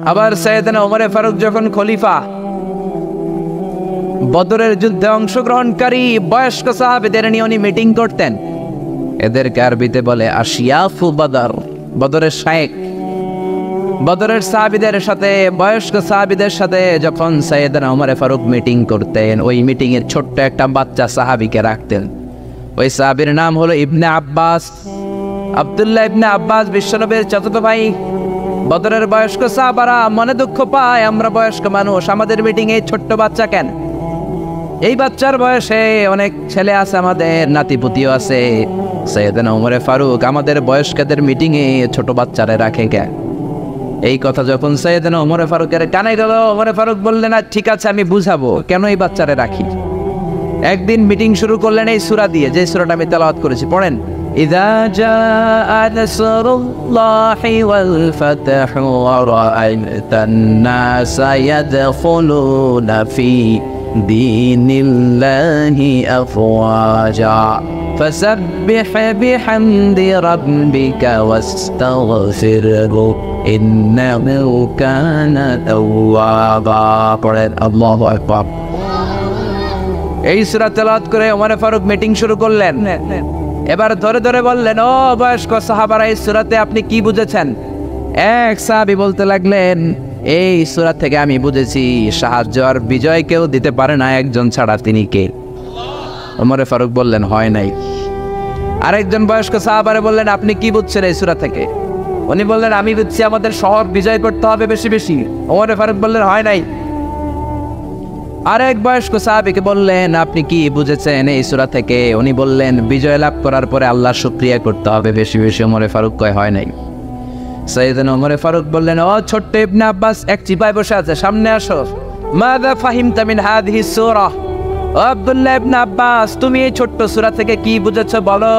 আবার সাইয়েদনা ওমর ফারুক যখন খলিফা, বদরের যুদ্ধে অংশগ্রহণকারী বয়স্ক সাহাবীদের নিয়ে উনি মিটিং করতেন। এদেরকে আরবিতে বলে আশিয়াফু বদর, বদরের শায়েখ। বদরের সাহাবীদের সাথে, বয়স্ক সাহাবীদের সাথে যখন সাইয়েদনা ওমর ফারুক মিটিং করতেন, ওই মিটিং এর ছোট্ট একটা বাচ্চা সাহাবীকে রাখতেন। ওই সাহাবীর নাম হলো ইবনে আব্বাস, আব্দুল্লাহ ইবনে আব্বাস, বিশ্বনবীর চাচাতো ভাই। বদরের বয়স্ক সাহাবারা মনে দুঃখ পায়, আমরা বয়স্ক মানুষ, আমাদের মিটিং এ ছোট্ট বাচ্চা কেন? এই বাচ্চার বয়সে অনেক ছেলে আছে, আমাদের নাতিপুতিও আছে। সাইয়েদনা ওমর ফারুক আমাদের বয়স্কদের মিটিং এ ছোট বাচ্চারে রাখে কেন? এই কথা যখন সাইয়েদনা ওমর ফারুকের কানে গেল, ওমর ফারুক বললেন, ঠিক আছে আমি বুঝাবো কেন এই বাচ্চারে রাখি। একদিন মিটিং শুরু করলেন এই সূরা দিয়ে, যে সূরাটা আমি তেলাওয়াত করেছি, পড়েন। ইযা জাআ নাসরুল্লাহি ওয়াল ফাতহু ওয়া রাআইতান নাসা ইয়াদখুলুনা ফি দীনিল্লাহি আফওয়াজা ফাসাব্বিহ বিহামদি রাব্বিকা ওয়াস্তাগফিরহু ইন্নাহু কানা তাওয়াবা। পড়েন আল্লাহু আকবার। এই সূরা তেলাওয়াত করে ওমর ফারুক মিটিং শুরু করলেন। এবার ধরে ধরে বললেন, ও বয়স্ক সাহাবারা, এই সূরাতে আপনি কি বুঝেছেন? এক সাহাবী বলতে লাগলেন, এই সূরা থেকে আমি বুঝেছি সাহায্য আর বিজয় কেউ দিতে পারে না একজন ছাড়া, তিনি কে? ওমর ফারুক বললেন, হয় নাই। আরেকজন বয়স্ক সাহাবারে বললেন, আপনি কি বুঝছেন এই সূরা থেকে? উনি বললেন, আমি বুঝছি আমাদের শহর বিজয় করতে হবে বেশি বেশি। ওমর ফারুক বললেন, হয় নাই। আরেক বয়স্ক সাহাবীকে বললেন, আপনি কি বুঝেছেন এই সূরা থেকে? উনি বললেন, বিজয় লাভ করার পরে আল্লাহর শুকরিয়া করতে হবে বেশি বেশি। ওমর ফারুক কয়, হয় নাই। সাইয়েদনা ওমর ফারুক বললেন, ও ছোট্ট ইবনে আব্বাস, এক চিপায় বসে আছে, সামনে আসো। মাযা ফাহিমতা মিন হাযিহি সূরা? ও আব্দুল্লাহ ইবনে আব্বাস, তুমি এই ছোট্ট সূরা থেকে কি বুঝেছো বলো।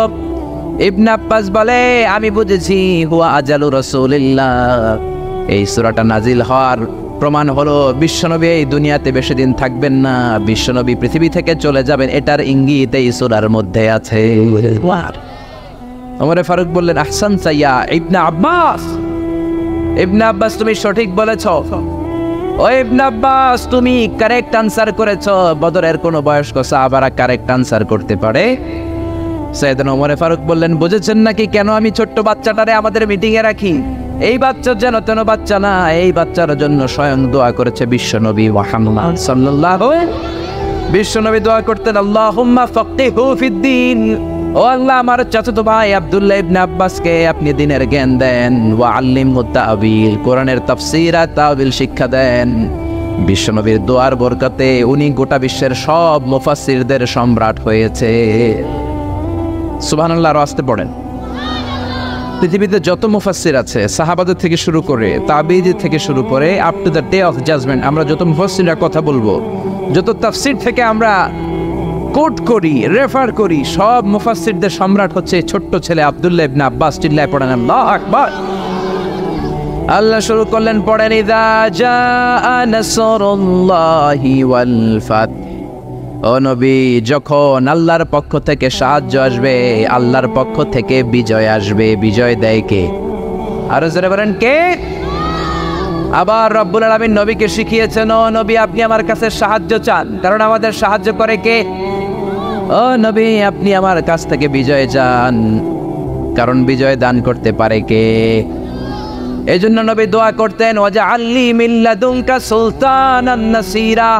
ইবনে আব্বাস বলে, আমি বুঝেছি হুয়া আজালু রাসূলিল্লাহ। এই সূরাটা নাজিল হওয়ার প্রমাণ হলো বিশ্বনবী এই দুনিয়াতে বেশি দিন থাকবেন না, বিশ্বনবী পৃথিবী থেকে চলে যাবেন, এটার ইঙ্গিত এই সূরার মধ্যে আছে। ওমর ফারুক বললেন, আহসানতা ইয়া ইবনে আব্বাস। ইবনে আব্বাস, তুমি সঠিক বলেছো। ও ইবনে আব্বাস, তুমি কারেক্ট আনসার করেছো। বদরের কোন বয়স্ক সাহাবারা কারেক্ট আনসার করতে পারে? সাইয়েদনা ওমর ফারুক বললেন, বুঝেছেন নাকি কেন আমি ছোট্ট বাচ্চাটারে আমাদের মিটিং এ রাখি? এই বাচ্চার যেন তেন বাচ্চা না, এই বাচ্চার জন্য স্বয়ং দোয়া করেছে বিশ্বনবী মুহাম্মদ সাল্লাল্লাহু আলাইহি ওয়াসাল্লাম। বিশ্বনবী দোয়া করতেন, আল্লাহুম্মা ফাক্কিহু ফিদ্দীন। ও আল্লাহ, আমার চাচাতো ভাই আব্দুল্লাহ ইবনে আব্বাসকে আপনি দ্বীনের জ্ঞান দেন। ওয়া আল্লিমহু তা'বীল, কোরআনের তাফসীর আর তা'বীল শিক্ষা দেন। বিশ্বনবীর দোয়ার বরকতে উনি গোটা বিশ্বের সব মুফাসসিরদের সম্রাট হয়েছে। সুবহানাল্লাহ। আর আসতে পড়েন। পৃথিবীতে যত মুফাসসির আছে, সাহাবাদের থেকে শুরু করে, তাবিঈদের থেকে শুরু করে, up to the day of judgment, আমরা যত মুফাসসিররা কথা বলবো, যত তাফসীর থেকে আমরা কোট করি, রেফার করি, সব মুফাসসিরদের সম্রাট হচ্ছে ছোট্ট ছেলে আব্দুল্লাহ ইবনে আব্বাস। চিল্লায় পড়েন আল্লাহু আকবার। আল্লাহ শুরু করলেন, পড়েন, ইযা জাআ নাসরুল্লাহি ওয়াল ফাত। ও নবী, যখন আল্লাহর পক্ষ থেকে সাহায্য আসবে, আল্লাহর পক্ষ থেকে বিজয় আসবে, বিজয় দেয় কে? আরো জোরে বলেন, কে? আবার রব্বুল আলামিন নবীকে শিখিয়েছেন, ও নবী, আপনি আমার কাছে সাহায্য চান, কারণ আমাদের সাহায্য করে কে? ও নবী, আপনি আমার কাছ থেকে বিজয় চান, কারণ বিজয় দান করতে পারে কে? এই জন্য নবী দোয়া করতেন, ওয়াজআলনি মিন লাদুনকা সুলতানান নাসীরা।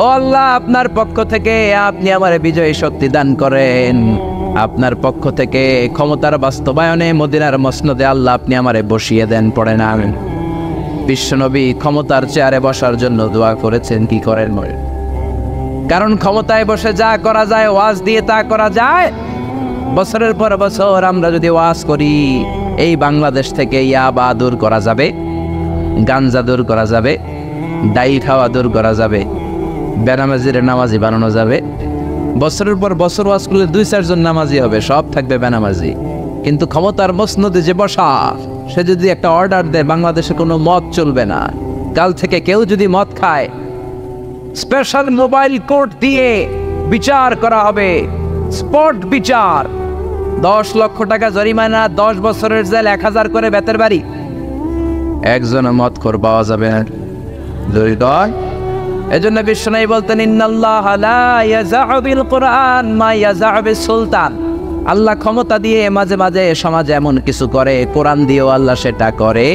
ও আল্লাহ, আপনার পক্ষ থেকে আপনি আমার বিজয় শক্তি দান করেন, আপনার পক্ষ থেকে ক্ষমতার বাস্তবায়নে মদিনার মসনদে আল্লাহ আপনি আমারে বসিয়ে দেন। পড়ে না? বিশ্বনবী ক্ষমতার চেয়ারে বসার জন্য দোয়া করেছেন, কি করেন? কারণ ক্ষমতায় বসে যা করা যায়, ওয়াজ দিয়ে তা করা যায়। বছরের পর বছর আমরা যদি ওয়াজ করি, এই বাংলাদেশ থেকে ইয়াবা দূর করা যাবে, গাঞ্জা দূর করা যাবে, ডাইল খাওয়া দূর করা যাবে, বেনামাজির নামাজি বানানো যাবে। বছরের পর বছর ওয়াজ করলে 2-4 জন নামাজি হবে, সব থাকবে বেনামাজি। কিন্তু ক্ষমতার মসনদে যে বসা, সে যদি একটা অর্ডার দেয়, বাংলাদেশে কোনো মদ চলবে না, কাল থেকে কেউ যদি মদ খায়, স্পেশাল মোবাইল কোর্ট দিয়ে বিচার করা হবে, স্পট বিচার, 10 লক্ষ টাকা জরিমানা, 10 বছরের জেল, 1000 করে বেতের বাড়ি। একজন মদখোর পাওয়া যাবে না। হৃদয় এজন্য বিশ্বনবী বলতেন ইন্নাল্লাহ লা ইয়াযাউ বিল কুরআন মা ইয়াযাউ বিস সুলতান। আল্লাহ ক্ষমতা দিয়ে মাঝে মাঝে সমাজে এমন কিছু করে, কোরআন দিয়েও আল্লাহ সেটা করে।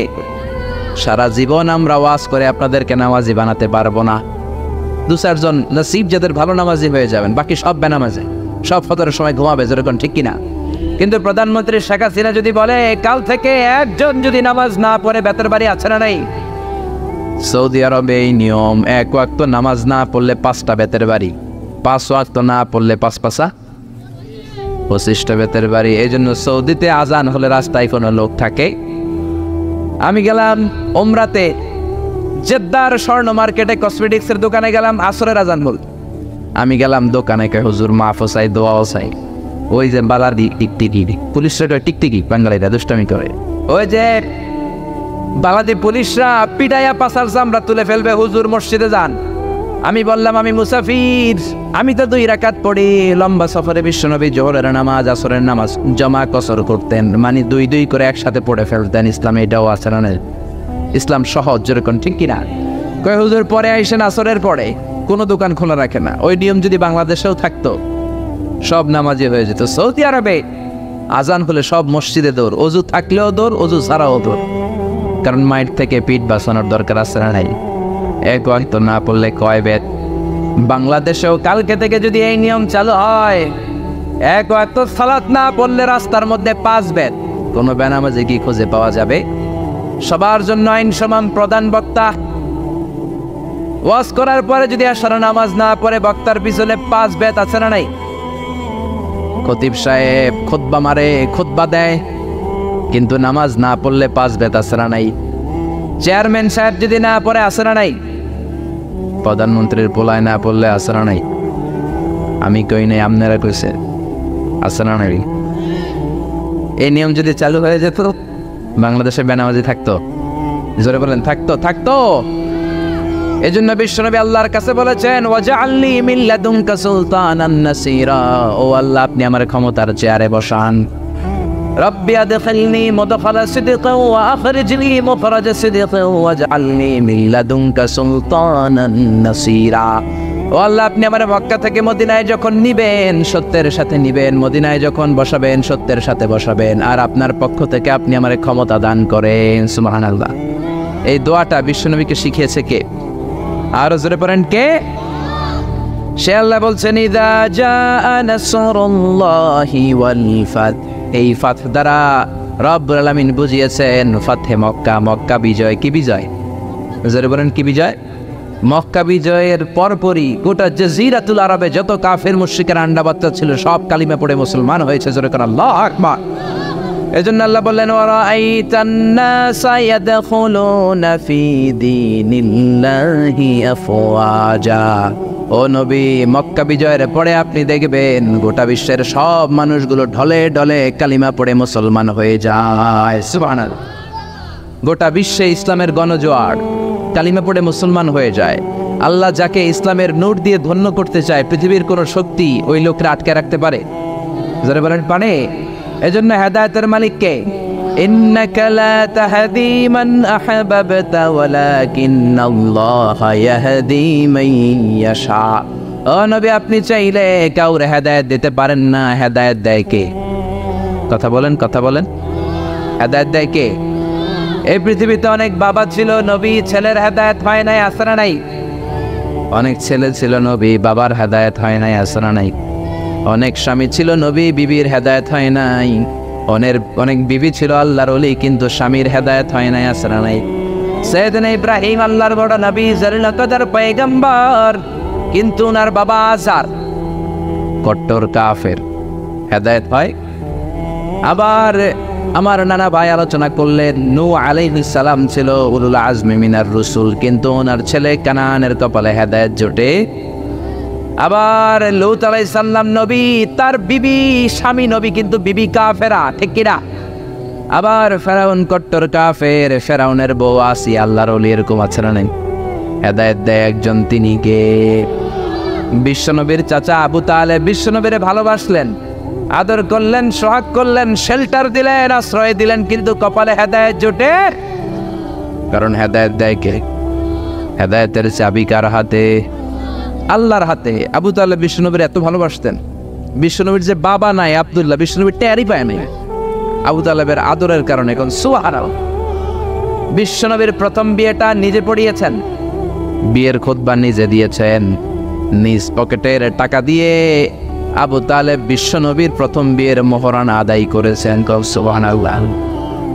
সারা জীবন আমরা ওয়াজ করে আপনাদেরকে নামাজি বানাতে পারবো না। 2-4 নসিব যাদের ভালো নামাজি হয়ে যাবেন, বাকি সব বেনামাজি, সব ফতরের সময় ঘুমাবে, যেরকম ঠিক কিনা? কিন্তু প্রধানমন্ত্রী শেখ হাসিনা যদি বলে কাল থেকে একজন যদি নামাজ না পড়ে বেতের বাড়ি আছে না নাই? সৌদি আরবে এই নিয়ম, 1 ওয়াক্ত নামাজ না পড়লে 5টা বেতের বাড়ি, 5 ওয়াক্ত না পড়লে 5 পাশা 25টা বেতের বাড়ি। এই জন্য সৌদিতে আজান হলে রাস্তায় কোনো লোক থাকে। আমি গেলাম ওমরাতে, জেদ্দার স্বর্ণ মার্কেটে কসমেটিক্সের দোকানে গেলাম, আসরের আজান বল। আমি গেলাম দোকানে, কে হুজুর মাফ চাই, দোয়াও চাই। ওই যে বালার টিকটিকি, পুলিশরা টিকটিকি বাঙালিরা দুষ্টামি করে, ওই যে বাংলাদেশি পুলিশরা পিটাইয়া পাশার চামড়া তুলে ফেলবে, হুজুর মসজিদে যান। আমি বললাম আমি মুসাফির, আমি তো 2 রাকাত পড়ি। লম্বা সফরে বিশ্বনবী জোহরের নামাজ আসরের নামাজ জমা কসর করতেন, মানে 2 করে একসাথে পড়ে ফেলতেন। ইসলামে এটাও আছে না? ইসলাম সহজ, যেরকম ঠিক কিনা? কয় হুজুর পরে আইসেন আসরের পরে, কোনো দোকান খোলা রাখে না। ওই নিয়ম যদি বাংলাদেশেও থাকতো সব নামাজি হয়ে যেত। সৌদি আরবে আজান হলে সব মসজিদে দৌড়, অজু থাকলেও দৌড়, অজু ছাড়াও দৌড়। কারণ মাইট থেকে পিঠ বাঁচানোর দরকার আছে না নাই? 1 ওয়াক্ত না পড়লে কয় বেত। বাংলাদেশেও কালকে থেকে যদি এই নিয়ম চালু হয়, 1 ওয়াক্ত সালাত না পড়লে রাস্তার মধ্যে 5 বেত। কোনো বেনামাজি কি খুঁজে পাওয়া যাবে? সবার জন্য আইন সমান। প্রধান বক্তা ওয়াজ করার পরে যদি আসর নামাজ না পড়ে বক্তার পিছনে 5 বেত আছে না নাই? খতিব সাহেব খুতবা মারে, খুতবা দেয়, কিন্তু নামাজ না পড়লে 5 বেত আছে না নাই? চেয়ারম্যান সাহেব যদি না পড়ে আছে না নাই? প্রধানমন্ত্রীর পোলায় না পড়লে আছে না নাই? আমি কই নাই, আপনারা কইছে আছে না নাই? এই নিয়ম যদি চালু হয়ে যেত, বাংলাদেশে বেনামাজি থাকতো? জোরে বলেন থাকতো? থাকতো। এজন্য বিশ্বনবী আল্লাহর কাছে বলেছেন ওয়াজআলনি মিন লাদুনকা সুলতানান নাসীরা, ও আল্লাহ আপনি আমার ক্ষমতার চেয়ারে বসান। রব্বি আদখিলনি মুদখালা সিদকিন ওয়া আখরিজনি মুখরাজা সিদকিন ওয়াজআলনি মিন লাদুনকা সুলতানান নাসীরা। ও আল্লাহ আপনি আমার মক্কা থেকে মদিনায় যখন নিবেন সত্যের সাথে নিবেন, মদিনায় যখন বসাবেন সত্যের সাথে বসাবেন, আর আপনার পক্ষ থেকে আপনি আমার ক্ষমতা দান করেন। সুবহানাল্লাহ। এই দোয়াটা বিশ্বনবীকে শিখিয়েছে কে? আরো জোরে পড়েন কে? সে আল্লাহ বলছেন ইযা জাআ নাসরুল্লাহি ওয়াল ফাত। এই ফাত দ্বারা রব্বুল আলামিন বুঝিয়েছেন ফাতহে মক্কা, মক্কা বিজয়। কি বিজয়? জোরে বলেন কি বিজয়? মক্কা বিজয়ের পরপরই গোটা জাজিরাতুল আরবে যত কাফের মুশরিকের আন্ডা বাচ্চা ছিল সব কালিমা পড়ে মুসলমান হয়েছে। জোরে করে আল্লাহু আকবার। এজন্য আল্লাহ বললেন ওয়ারাআইতান নাসা ইয়াদখুলুনা ফি দীনিল্লাহি আফওয়াজা। ও নবী, মক্কা বিজয়ের পরে আপনি দেখবেন গোটা বিশ্বের সব মানুষগুলো ঢলে ঢলে কালিমা পড়ে মুসলমান হয়ে যায়। সুবহানাল্লাহ। গোটা বিশ্বে ইসলামের গণজোয়ার, কালিমা পড়ে মুসলমান হয়ে যায়। আল্লাহ যাকে ইসলামের নূর দিয়ে ধন্য করতে চায়, পৃথিবীর কোনো শক্তি ওই লোকরা আটকে রাখতে পারে? যারা বলেন পারে। এজন্য হেদায়েতের মালিক কে? ইন্নাকা লা তাহদি মান আহবাবতা ওয়ালাকিন্নাল্লাহা ইয়াহদি মান ইয়াশা। ও নবী, আপনি চাইলে কাউরে হেদায়েত দিতে পারেন না, হেদায়েত দেয় কে? কথা বলেন, কথা বলেন। হেদায়েত দেয় কে? এই পৃথিবীতে অনেক বাবা ছিল নবী, ছেলের হেদায়েত হয় নাই, আছে না নাই? অনেক ছেলে ছিল নবী, বাবার হেদায়েত হয় নাই, আছে না নাই? অনেক স্বামী ছিল নবী, বিবির হেদায়েত হয় নাই। অনেক বিবি ছিল আল্লাহর ওলি, কিন্তু স্বামীর হেদায়েত হয় নাই, আছে না নাই? সাইয়েদনা ইব্রাহিম আল্লাহর বড় নবী, জালিল কদর পয়গম্বর, কিন্তু ওনার বাবা আজার কট্টর কাফের, হেদায়েত হয়? আবার আমার নানা ভাই আলোচনা করলেন নূহ আলাইহিস সালাম ছিল উলুল আজমি মিনার রসুল, কিন্তু ওনার ছেলে কানানের কপালে হেদায়েত জোটে। আবার লূত আলাইহিস সালাম নবী, তার বিবি স্বামী নবী, কিন্তু বিবি কাফেরা, ঠিক কিনা? আবার ফেরাউন কট্টর কাফের, ফেরাউনের বউ আসিয়া আল্লাহর ওলি, এরকম আছে না নাই? হেদায়েত দেয় একজন, তিনি কে? বিশ্বনবীর চাচা আবু তালেব বিশ্বনবীরে ভালোবাসলেন, আদর করলেন, সোহাগ করলেন, শেল্টার দিলেন, আশ্রয় দিলেন, কিন্তু কপালে হেদায়েত জোটে? কারণ হেদায়েত দেয় কে? হেদায়েতের চাবি কার হাতে? আল্লাহর হাতে। আবু তালেব বিশ্বনবীর এত ভালোবাসতেন, বিশ্বনবীর যে বাবা নাই আব্দুল্লাহ, বিশ্বনবীর টেরই পায় নাই আবু তালেবের আদরের কারণে। এখন সুবহানাল্লাহ, বিশ্বনবীর প্রথম বিয়েটা নিজে পড়িয়েছেন, বিয়ের খুতবা নিজে দিয়েছেন, নিজ পকেটের টাকা দিয়ে আবু তালেব বিশ্বনবীর প্রথম বিয়ের মোহরানা আদায় করেছেন। সুবহানাল্লাহ।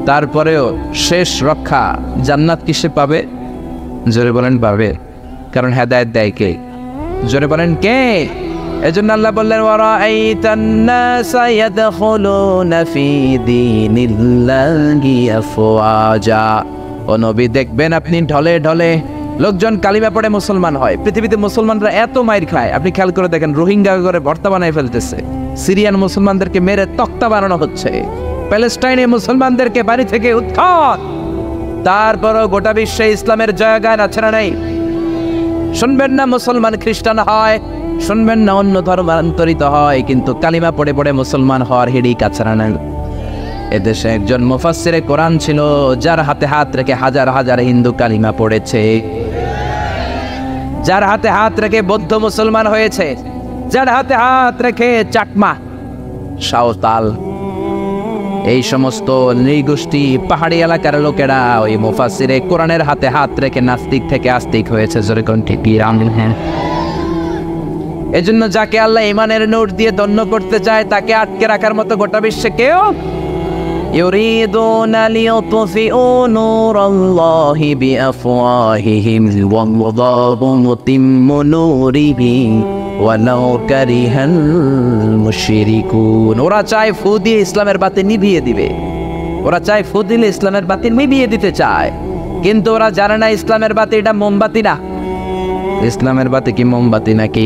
তারপরেও শেষ রক্ষা জান্নাত কিসে পাবে? জোরে বলেন পাবে, কারণ হেদায়েত দেয় কে? জোরে বলেন কে? এজন্য আল্লাহ বললেন ওয়ারাআইতান নাসা ইয়াদখুলুনা ফি দীনিল্লাহি আফওয়াজা। ও নবী, দেখবেন আপনি ঢলে ঢলে লোকজন কালিমা পড়ে মুসলমান হয়। পৃথিবীতে মুসলমানরা এত মাইর খায়, আপনি খেয়াল করে দেখেন, রোহিঙ্গা করে ভর্তা বানায় ফেলতেছে, সিরিয়ান মুসলমানদেরকে মেরে তক্তা বানানো হচ্ছে, প্যালেস্টাইনে মুসলমানদেরকে বাড়ি থেকে উৎখাত। তারপরও গোটা বিশ্বে ইসলামের জয়গান আছে না নাই? শুনবেন না মুসলমান খ্রিস্টান হয়, শুনবেন না অন্য ধর্মান্তরিত হয়, কিন্তু কালিমা পড়ে পড়ে মুসলমান হওয়ার হিড়িক আছে না নাই? এদেশে একজন মুফাসসিরে কোরআন ছিল, যার হাতে হাত রেখে হাজার হাজার হিন্দু কালিমা পড়েছে, যার হাতে হাত রেখে বৌদ্ধ মুসলমান হয়েছে, যার হাতে হাত রেখে চাকমা, সাঁওতাল, এই সমস্ত নৃগোষ্ঠী পাহাড়ি এলাকার লোকেরা ওই মুফাসসিরে কোরআনের হাতে হাত রেখে নাস্তিক থেকে আস্তিক হয়েছে। জোরে কোন ঠিক? হ্যাঁ। এজন্য যাকে আল্লাহ ইমানের নূর দিয়ে ধন্য করতে চায়, তাকে আটকে রাখার মতো গোটা বিশ্বে কেউ। ইউরিদুনা লিইউতফিউ নূরাল্লাহি বিআফওয়াহিহিম ওয়াল্লাহু মুতিম্মু নূরিহি ওয়ালাউ কারিহাল মুশরিকুন। ওরা চায় ফু দিয়ে ইসলামের বাতি নিভিয়ে দিবে, ওরা চায় ফু দিলে ইসলামের বাতি নিভিয়ে দিতে চায়, কিন্তু ওরা জানে না ইসলামের বাতি এটা মোমবাতি না। ইসলামের বাতি কি মোমবাতি নাকি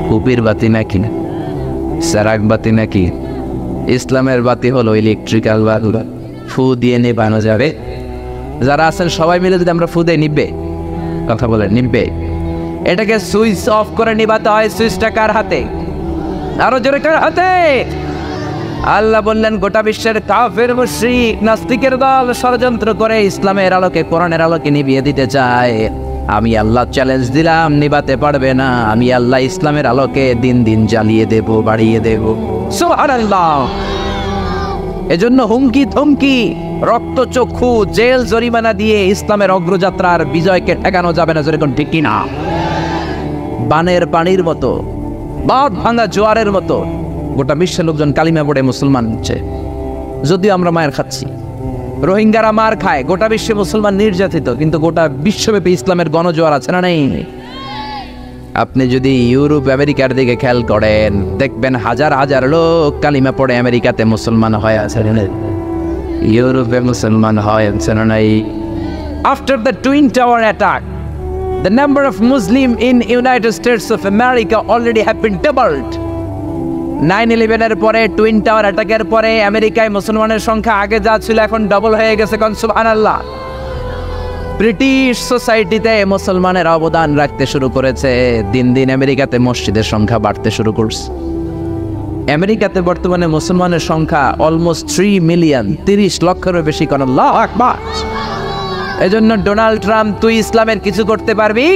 কুপির বাতি নাকি সারাক বাতি নাকি? ইসলামের বাতি হলো ইলেকট্রিক্যাল বাল্ব, ফু দিয়ে নেবানো যাবে। যারা আছেন সবাই মিলে যদি আমরা ফু দিয়ে নিবে, কথা বলে নিবে, এটাকে সুইচ অফ করে নিবাতে হয়। সুইচটা কার হাতে? আরো জোরে কার হাতে? আল্লাহ বললেন গোটা বিশ্বের কাফের মুশরিক নাস্তিকের দল ষড়যন্ত্র করে ইসলামের আলোকে কোরআনের আলোকে নিভিয়ে দিতে চায়। আমি আল্লাহ চ্যালেঞ্জ দিলাম, নিবাতে পারবে না। আমি আল্লাহ ইসলামের আলোকে দিন দিন জ্বালিয়ে দেব, বাড়িয়ে দেব। সুবহানাল্লাহ। এজন্য হুমকি থমকি, রক্ত চক্ষু, জেল জরিমানা দিয়ে ইসলামের অগ্রযাত্রার বিজয়কে ঠেকানো যাবে না। যেরকম ঠিক কিনা? বানের পানির মতো, বাঁধ ভাঙা জোয়ারের মতো গোটা বিশ্বের লোকজন কালিমা পড়ে মুসলমান হচ্ছে। যদিও আমরা মায়ের খাচ্ছি, রোহিঙ্গারা মার খায়, গোটা বিশ্বে মুসলমান নির্যাতিত, কিন্তু গোটা বিশ্বব্যাপী ইসলামের গণজোয়ার আছে না নেই? আপনি যদি ইউরোপ আমেরিকার দিকে খেয়াল করেন, দেখবেন হাজার হাজার লোক কালিমা পড়ে আমেরিকাতে মুসলমান হয়ে আছে, ইউরোপে মুসলমান হয় আছে না নাই? After the twin tower attack, the number of Muslim in United States of America already have been doubled. 9/11 এর পরে, টুইন টাওয়ার অ্যাটাকের পরে আমেরিকায় মুসলমানের সংখ্যা আগে যা ছিল এখন ডবল হয়ে গেছে। কোন সুবহানাল্লাহ। ব্রিটিশ সোসাইটিতে মুসলমানের অবদান রাখতে শুরু করেছে। দিন দিন আমেরিকাতে মসজিদের সংখ্যা বাড়তে শুরু করছে। আমেরিকাতে বর্তমানে মুসলমানের সংখ্যা অলমোস্ট 3 মিলিয়ন, 30 লক্ষেরও বেশি। কোন আল্লাহু আকবার। এজন্য ডোনাল্ড ট্রাম্প, তুই ইসলামের কিছু করতে পারবি?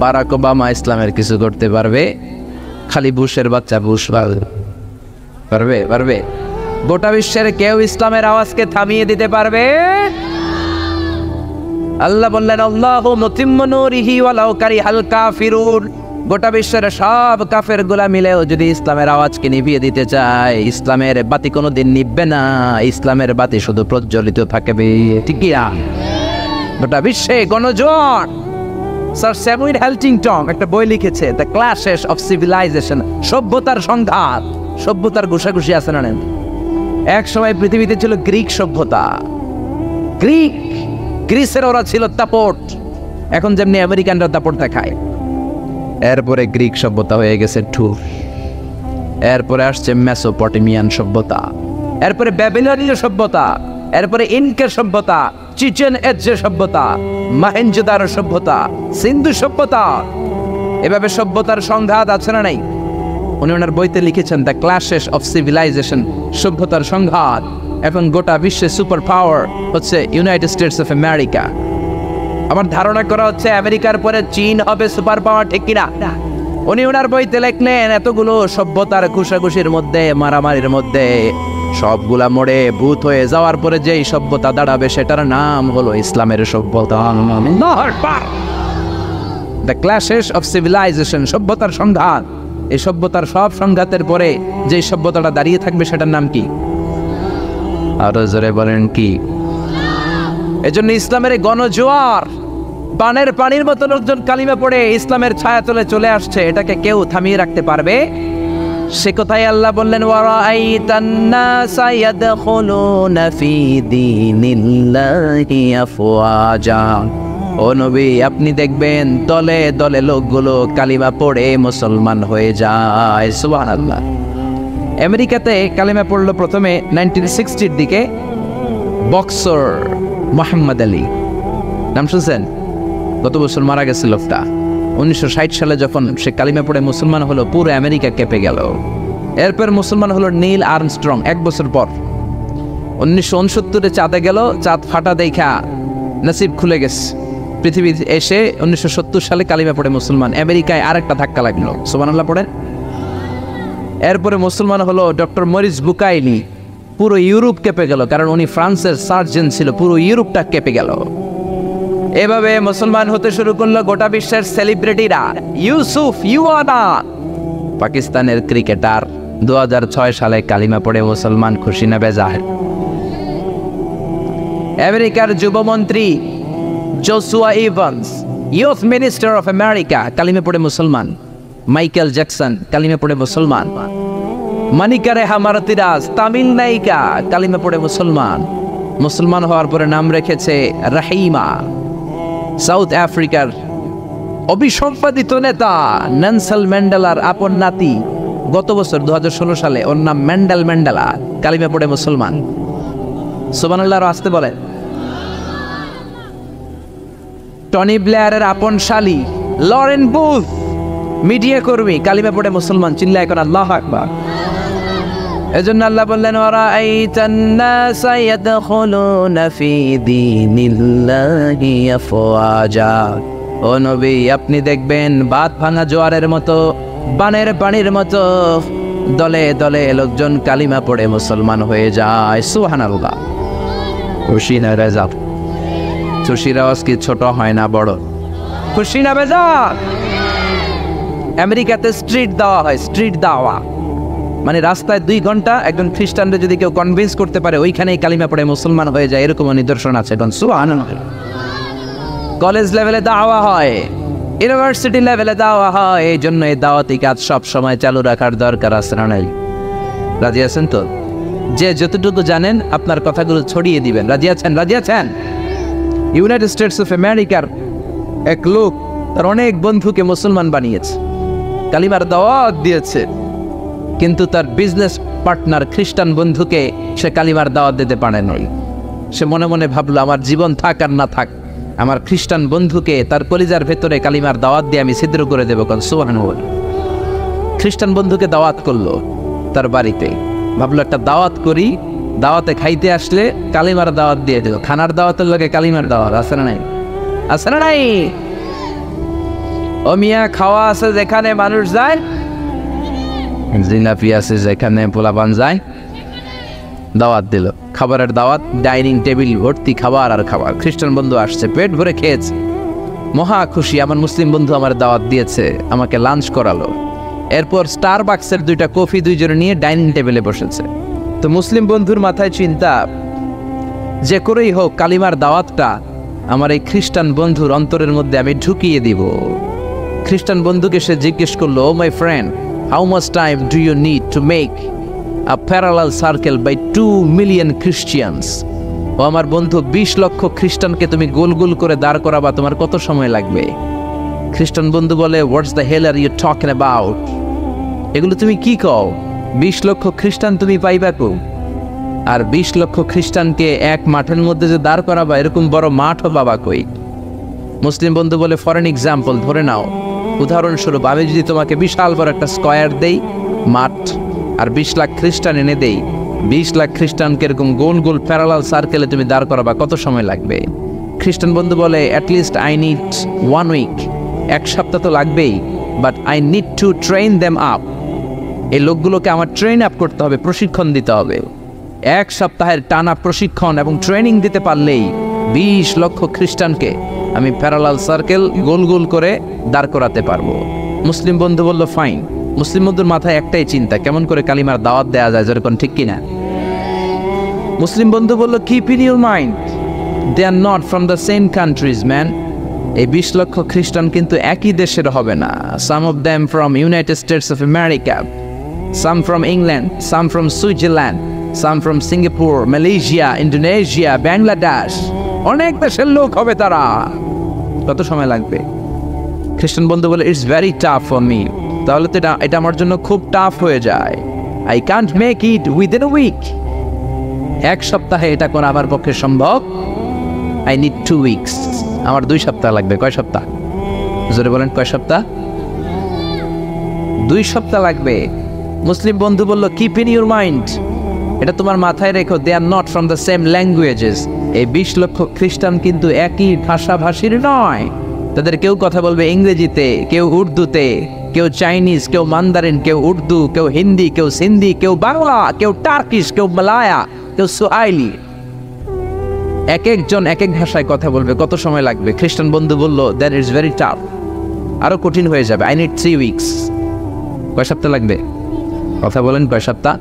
বারাক ওবামা ইসলামের কিছু করতে পারবে? খালি বুশের বাচ্চা বুশ পারবে? পারবে? গোটা বিশ্বের কেউ ইসলামের আওয়াজকে থামিয়ে দিতে পারবে? আল্লাহ বললেন আল্লাহু মুতিম্মু নূরিহি ওয়ালাউ কারিহাল কাফিরুন। গোটা বিশ্বের সব কাফেরগুলা মিলেও যদি ইসলামের আওয়াজকে নিভিয়ে দিতে চায়, ইসলামের বাতি কোনোদিন নিভবে না। ইসলামের বাতি শুধু প্রজ্বলিত থাকবে। ঠিক কি না? গোটা বিশ্বে গণজোয়ার। স্যার স্যামুয়েল হ্যালটিংটন একটা বই লিখেছে, দ্য ক্ল্যাশেস অফ সিভিলাইজেশন, সভ্যতার সংঘাত। সভ্যতার ঘুষাঘুষি আছে না? এক সময় পৃথিবীতে ছিল গ্রিক সভ্যতা। গ্রিসের ওরা ছিল দাপট, এখন যেমনি আমেরিকানরা দাপট দেখায়। এরপরে গ্রিক সভ্যতা হয়ে গেছে ঠুর। এরপরে আসছে মেসোপটেমিয়ান সভ্যতা, এরপরে ব্যাবিলনীয় সভ্যতা, এরপরে ইনকা সভ্যতা, চিচেন এৎজে সভ্যতা, মহেঞ্জোদারো সভ্যতা, সিন্ধু সভ্যতা। এভাবে সভ্যতার সংঘাত আছে না নাই? উনি ওনার বইতে লিখেছেন দ্য ক্ল্যাশেস অফ সিভিলাইজেশন, সভ্যতার সংঘাত। এখন গোটা বিশ্বের সুপার পাওয়ার হচ্ছে ইউনাইটেড স্টেটস অফ আমেরিকা। আমার ধারণা করা হচ্ছে আমেরিকার পরে চীন হবে সুপার পাওয়ার, ঠিক কিনা? উনি ওনার বইতে লেখলেন এতগুলো সভ্যতার ঘুষাঘুষির মধ্যে, মারামারির মধ্যে সবগুলা মোড়ে ভূত হয়ে যাওয়ার পরে যেই সভ্যতা দাঁড়াবে সেটার নাম হলো ইসলামের সভ্যতা। দ্য ক্ল্যাশেস অফ সিভিলাইজেশন, সভ্যতার সংঘাত। এই সভ্যতার সব সংঘাতের পরে যে সভ্যতাটা দাঁড়িয়ে থাকবে সেটার নাম কি? আরো জোরে বলেন কি? এজন্য ইসলামের গণজোয়ার, বানের পানির মতো লোকজন কালিমা পড়ে ইসলামের ছায়া তলে চলে আসছে, এটাকে কেউ থামিয়ে রাখতে পারবে? সে কথাই আল্লাহ বললেন, ওয়ারাআইতান নাসা ইয়াদখুলুনা ফি দীনিল্লাহি আফওয়াজা। ও নবী, আপনি দেখবেন দলে দলে লোকগুলো কালিমা পড়ে মুসলমান হয়ে যায়। সুবহানাল্লাহ। আমেরিকাতে কালিমা পড়লো প্রথমে 1960-র দিকে বক্সার মোহাম্মদ আলী, নাম শুনছেন? গত বছর মারা গেছে লোকটা। 1960 সালে যখন সে কালিমা পড়ে মুসলমান হলো, পুরো আমেরিকা কেঁপে গেল। এরপর মুসলমান হলো নীল আর্মস্ট্রং, এক বছর পর। 1969-এ চাঁদে গেল, চাঁদ ফাটা দেখা নসিব খুলে গেছে, পৃথিবী এসে 1970 সালে কালিমা পড়ে মুসলমান। আমেরিকায় আরেকটা ধাক্কা লাগলো, সুবহানাল্লাহ পড়েন। এরপরে মুসলমান হলো ডক্টর মরিস বুকাইলি, পুরো ইউরোপ কেঁপে গেল, কারণ উনি ফ্রান্সের সার্জন ছিল, পুরো ইউরোপটা কেঁপে গেল। এভাবে মুসলমান হতে শুরু করলো গোটা বিশ্বের সেলিব্রিটিরা। ইউসুফ ইউয়ানা, পাকিস্তানের ক্রিকেটার, 2006 সালে কালিমা পড়ে মুসলমান, খুশি না বেজায়? আমেরিকার যুবমন্ত্রী Joshua Evans, youth minister of America, কালিমা পড়ে মুসলমান। মাইকেল জ্যাকসন, কালিমা পড়ে মুসলমান। মানিকা রেহা মারতিরাজ, তামিল নায়িকা, কালিমা পড়ে মুসলমান। মুসলমান হওয়ার পরে নাম রেখেছে রাহিমা। সাউথ আফ্রিকার অবিসম্পাদিত নেতা নেলসন ম্যান্ডেলার আপন নাতি, গত বছর 2016 সালে ওর নাম ম্যান্ডেলা, কালিমা পড়ে মুসলমান। সুবহানাল্লাহ, আসতে বলেন। টনি ব্লেয়ারের আপন শালী লরেন বুথ, মিডিয়া কর্মী, কালিমা পড়ে মুসলমান। চিল্লায় এখন আল্লাহু আকবার। এজন্য আল্লাহ বললেন, ওয়ারাআইতান নাসা ইয়াদখুলুনা ফি দীনিল্লাহি আফওয়াজা। ও নবী, আপনি দেখবেন বাঁধ ভাঙা জোয়ারের মতো, বানের পানির মতো দলে দলে লোকজন কালিমা পড়ে মুসলমান হয়ে যায়। সুবহানাল্লাহ। খুশি না রেজা? খুশির আওয়াজ কি ছোট হয় না বড়? খুশি না বেজার? আমেরিকাতে স্ট্রিট দাওয়া হয়, স্ট্রিট দাওয়া মানে রাস্তায় 2 ঘন্টা একজন খ্রিস্টানরা যদি কেউ কনভিন্স করতে পারে, ওইখানেই কালিমা পড়ে মুসলমান হয়ে যায়, এরকম নিদর্শন আছে। সুবহানাল্লাহ। কলেজ লেভেলে দাওয়া হয়, ইউনিভার্সিটি লেভেলে দাওয়া হয়, এই জন্য এই দাওয়াতি কাজ সব সময় চালু রাখার দরকার আছে না নাই? রাজি আছেন তো? যে যতটুকু জানেন আপনার কথাগুলো ছড়িয়ে দিবেন। রাজি আছেন? রাজি আছেন? ইউনাইটেড স্টেটস অফ আমেরিকার এক লোক তার অনেক বন্ধুকে মুসলমান বানিয়েছে, কালিমার দাওয়াত দিয়েছে, কিন্তু তার বিজনেস পার্টনার খ্রিস্টান বন্ধুকে সে কালিমার দাওয়াত দিতে পারে নাই। সে মনে মনে ভাবলো, আমার জীবন থাক আর না থাক, আমার খ্রিস্টান বন্ধুকে তার কলিজার ভেতরে কালিমার দাওয়াত দিয়ে আমি ছিদ্র করে দেবো। সুবহানাল্লাহ। খ্রিস্টান বন্ধুকে দাওয়াত করলো তার বাড়িতে, ভাবলো একটা দাওয়াত করি, দাওয়াতে খাইতে আসলে কালিমার দাওয়াত দিয়ে দিল। খানার দাওয়াতের লোকে কালিমার দাওয়াত আছে না নাই? আছে না নাই? ও মিয়া, খাওয়া আছে যেখানে মানুষ যায়, জিলাপি আছে যেখানে পোলাপান যায়, দাওয়াত দিল, খাবারের দাওয়াত, ডাইনিং টেবিল ভর্তি খাবার আর খাবার। খ্রিস্টান বন্ধু আসছে, পেট ভরে খেয়েছে, মহা খুশি, আমার মুসলিম বন্ধু আমার দাওয়াত দিয়েছে, আমাকে লাঞ্চ করালো। এরপর স্টারবাক্সের 2টা কফি 2 জনে নিয়ে ডাইনিং টেবিলে বসেছে। তো মুসলিম বন্ধুর মাথায় চিন্তা, যে করেই হোক কালিমার দাওয়াতটা আমার এই খ্রিস্টান বন্ধুর অন্তরের মধ্যে আমি ঢুকিয়ে দিব। খ্রিস্টান বন্ধুকে সে জিজ্ঞেস করলো, oh my friend, how much time do you need to make a parallel circle by 2 million Christians? ও আমার বন্ধু, 20 লক্ষ খ্রিস্টানকে তুমি গোল গোল করে দাঁড় করাবা, তোমার কত সময় লাগবে? খ্রিস্টান বন্ধু বলে, what's the hell are you talking about? এগুলো তুমি কি কও? 20 লক্ষ খ্রিস্টান তুমি পাইবা কো? আর 20 লক্ষ খ্রিস্টানকে এক মাঠের মধ্যে যে দাঁড় করাবা, এরকম বড় মাঠও বাবা কই? মুসলিম বন্ধু বলে, ফর এন এক্সাম্পল, ধরে নাও, উদাহরণস্বরূপ আমি যদি তোমাকে বিশাল বড় একটা স্কয়ার দেই মাঠ, আর 20 লাখ খ্রিস্টান এনে দেই, 20 লাখ খ্রিস্টানকে এরকম গোল গোল প্যারালাল সার্কেলে তুমি দাঁড় করাবা, কত সময় লাগবে? খ্রিস্টান বন্ধু বলে অ্যাটলিস্ট আই নিড 1 উইক, 1 সপ্তাহ তো লাগবেই, but I need to train them up. এই লোকগুলোকে আমার ট্রেন আপ করতে হবে, প্রশিক্ষণ দিতে হবে। 1 সপ্তাহের টানা প্রশিক্ষণ এবং ট্রেনিং দিতে পারলেই 20 লক্ষ খ্রিস্টানকে আমি প্যারালাল সার্কেল গোল গোল করে দাঁড় করাতে পারবো। মুসলিম বন্ধু বলল ফাইন। মুসলিম বন্ধুর মাথায় একটাই চিন্তা, কেমন করে কালিমার দাওয়াত দেওয়া যায়, যেরকম ঠিক কিনা? মুসলিম বন্ধু বলল keep in your mind, they are not from the same countries man. এই 20 লক্ষ খ্রিস্টান কিন্তু একই দেশের হবে না। Some of them from United States of America, some from England, some from Switzerland, some from Singapore, Malaysia, Indonesia, Bangladesh, অনেক দেশের লোক হবে তারা। কত সময় লাগবে? খ্রিস্টান বন্ধু বলে it's very tough for me. তাহলে তো এটা আমার জন্য খুব টাফ হয়ে যায়। I can't make it within a week. 1 সপ্তাহে এটা করা আমার পক্ষে সম্ভব। I need 2 weeks. আমার 2 সপ্তাহ লাগবে। কয় সপ্তাহ? জোরে বলেন, কয় সপ্তাহ? 2 সপ্তাহ লাগবে। মুসলিম বন্ধু বলল কিপ ইন ইউর মাইন্ড, এটা তোমার মাথায় রেখো, they are not from the same languages. এই 20 লক্ষ খ্রিস্টান কিন্তু একই ভাষাভাষীর নয়। তাদের কেউ কথা বলবে ইংরেজিতে, কেউ উর্দুতে, কেউ চাইনিজ, কেউ মান্দারিন, কেউ উর্দু, কেউ হিন্দি, কেউ সিন্ধি, কেউ বাংলা, কেউ টার্কিশ, কেউ মালায়া, কেউ সুহাইলি। এক একজন এক এক ভাষায় কথা বলবে। কত সময় লাগবে? খ্রিস্টান বন্ধু বলল দ্যাট ইজ ভেরি টাফ, আরো কঠিন হয়ে যাবে। I need 3 weeks. কয় সপ্তাহ লাগবে? কথা বলেন, কয় সপ্তাহ?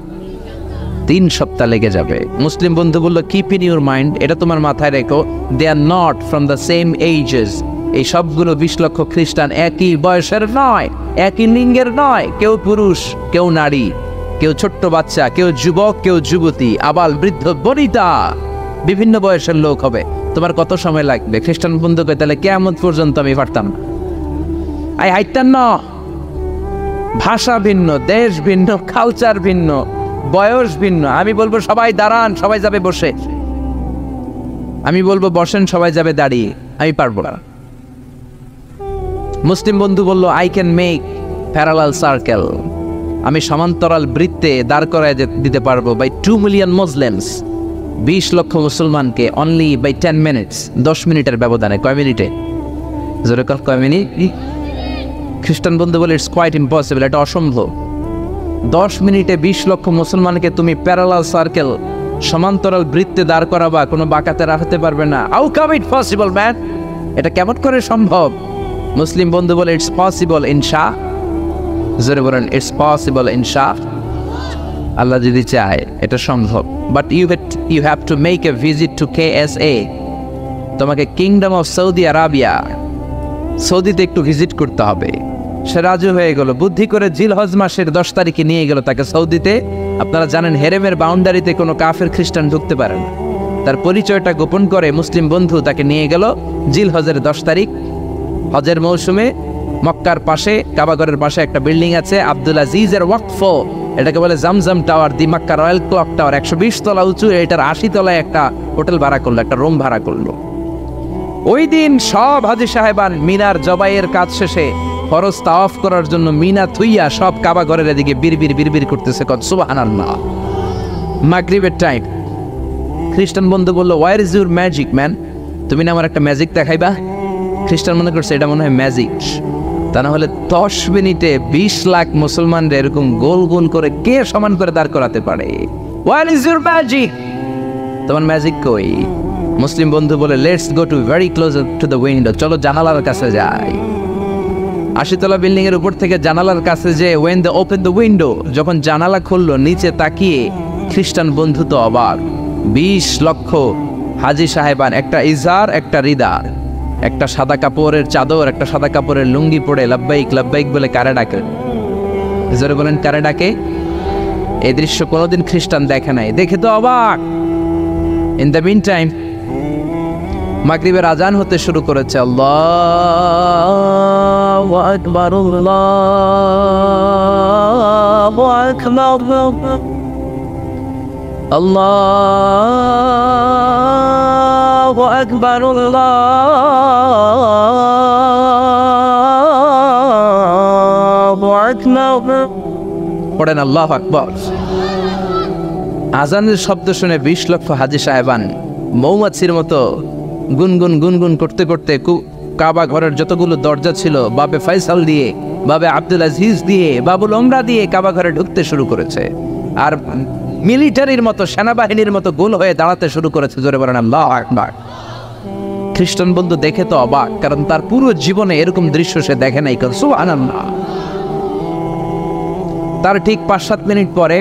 3 সপ্তাহ লেগে যাবে। মুসলিম বন্ধু বলল কিপ ইন ইউর মাইন্ড, এটা তোমার মাথায় রেখো, they are not from the same ages. এই সবগুলো 20 লক্ষ খ্রিস্টান একই বয়সের নয়, একই লিঙ্গের নয়। কেউ পুরুষ, কেউ নারী, কেউ ছোট্ট বাচ্চা, কেউ যুবক, কেউ যুবতী, আবাল বৃদ্ধ বনিতা, বিভিন্ন বয়সের লোক হবে। তোমার কত সময় লাগবে? খ্রিস্টান বন্ধুকে তাহলে কিয়ামত পর্যন্ত আমি পারতাম না। আই হাইতাম না। ভাষা ভিন্ন, দেশ ভিন্ন, কালচার ভিন্ন, বয়স ভিন্ন। আমি বলবো সবাই দাঁড়ান, সবাই যাবে বসে। আমি বলবো বসেন, সবাই যাবে দাঁড়িয়ে। আমি পারবো না। মুসলিম বন্ধু বলল I can make parallel circle, আমি সমান্তরাল বৃত্তে দাঁড় করায় দিতে পারবো বাই 2 মিলিয়ন মুসলিমস। 20 লক্ষ মুসলমানকে অনলি বাই 10 মিনিটস, 10 মিনিটের ব্যবধানে। কয় মিনিটে? জোরে কল, কয় মিনিট? খ্রিস্টান বন্ধু বলে ইটস কোয়াইট ইম্পসিবল, এটা অসম্ভব। 10 মিনিটে 20 লক্ষ মুসলমানকে তুমি প্যারালাল সার্কেল, সমান্তরাল বৃত্তে দাঁড় করাবা, কোনো বাঁকাতে রাখতে পারবে না। How come it possible man? এটা কেমন করে সম্ভব? মুসলিম বন্ধু বলে ইটস পসিবল ইনশা। জোরে বলেন, ইটস পসিবল ইনশা। আল্লাহ যদি চায় এটা সম্ভব। But you have to make a visit to KSA। তোমাকে কিংডম অফ সৌদি আরাবিয়া, সৌদিতে একটু ভিজিট করতে হবে। সে রাজু হয়ে গেল। বুদ্ধি করে জিলহজ মাসের 10 তারিখে নিয়ে গেল তাকে সৌদিতে। আপনারা জানেন হেরেমের বাউন্ডারিতে কোনো কাফের খ্রিস্টান ঢুকতে পারে না। তার পরিচয়টা গোপন করে মুসলিম বন্ধু তাকে নিয়ে গেল জিলহজের 10 তারিখ, হজের মৌসুমে। মক্কার পাশে, কাবাগরের পাশে একটা বিল্ডিং আছে, আব্দুল আজিজের ওয়াকফ, এটাকে বলে জামজাম টাওয়ার, দি মক্কা রয়্যাল ক্লক টাওয়ার। 120 তলা উঁচু, এটার 80 তলায় একটা হোটেল ভাড়া করলো, একটা রুম ভাড়া করলো। ওই দিন সব হাজী সাহেবান মিনার জবাইয়ের কাজ শেষে ফরজ তাওয়াফ করার জন্য মিনা থুইয়া সব কাবাগরের এদিকে বিড়বিড় বিড়বিড় করতেছে, কত সুবহানাল্লাহ। মাগরিবের টাইম। খ্রিস্টান বন্ধু বলল where is your magic man? তুমি না আমার একটা ম্যাজিক দেখাইবা? খ্রিস্টান মনে করছে এটা মনে হয় ম্যাজিক। তা না হলে 10 মিনিটে 20 লাখ মুসলমানরা এরকম গোল গোল করে কে সমান করে দাঁড় করাতে পারে? What is your magic? তোমার ম্যাজিক কই? মুসলিম বন্ধু বলে let's go to very close to the window. চলো জানালার কাছে যাই। 80 তলা বিল্ডিং এর উপর থেকে জানালার কাছে যে when they open the window, যখন জানালা খুললো, নিচে তাকিয়ে খ্রিস্টান বন্ধু তো অবাক। 20 লক্ষ হাজী সাহেবান, একটা ইজার, একটা রিদার, একটা সাদা কাপড়ের চাদর, একটা সাদা কাপড়ের লুঙ্গি পরে লাব্বাইক লাব্বাইক বলে কারে ডাকে। জোরে বলেন, কারে ডাকে? এই দৃশ্য কোনোদিন খ্রিস্টান দেখে নাই, দেখে তো অবাক। ইন দ্য মিন টাইম মাগরিবের আজান হতে শুরু করেছে। আল্লাহু আকবার, আল্লাহু আকবার, আল্লাহু আকবার, আল্লাহু আকবার। পড়েন আল্লাহু আকবার। আজানের শব্দ শুনে 20 লক্ষ হাজী সাহেবান মৌমাছির মতো গুনগুন গুনগুন করতে করতে কাবা ঘরের যতগুলো দরজা ছিল বাবে ফয়সাল দিয়ে, বাবে আব্দুল আজিজ দিয়ে, বাবুল ওমরা দিয়ে কাবা ঘরে ঢুকতে শুরু করেছে। আর মিলিটারির মতো, সেনাবাহিনীর মতো গোল হয়ে দাঁড়াতে শুরু করেছে। জোরে বলেন আল্লাহু আকবার। খ্রিস্টান বন্ধু দেখে তো অবাক, কারণ তার পুরো জীবনে এরকম দৃশ্য সে দেখে নাই। সুবহানাল্লাহ। তার ঠিক 5-7 মিনিট পরে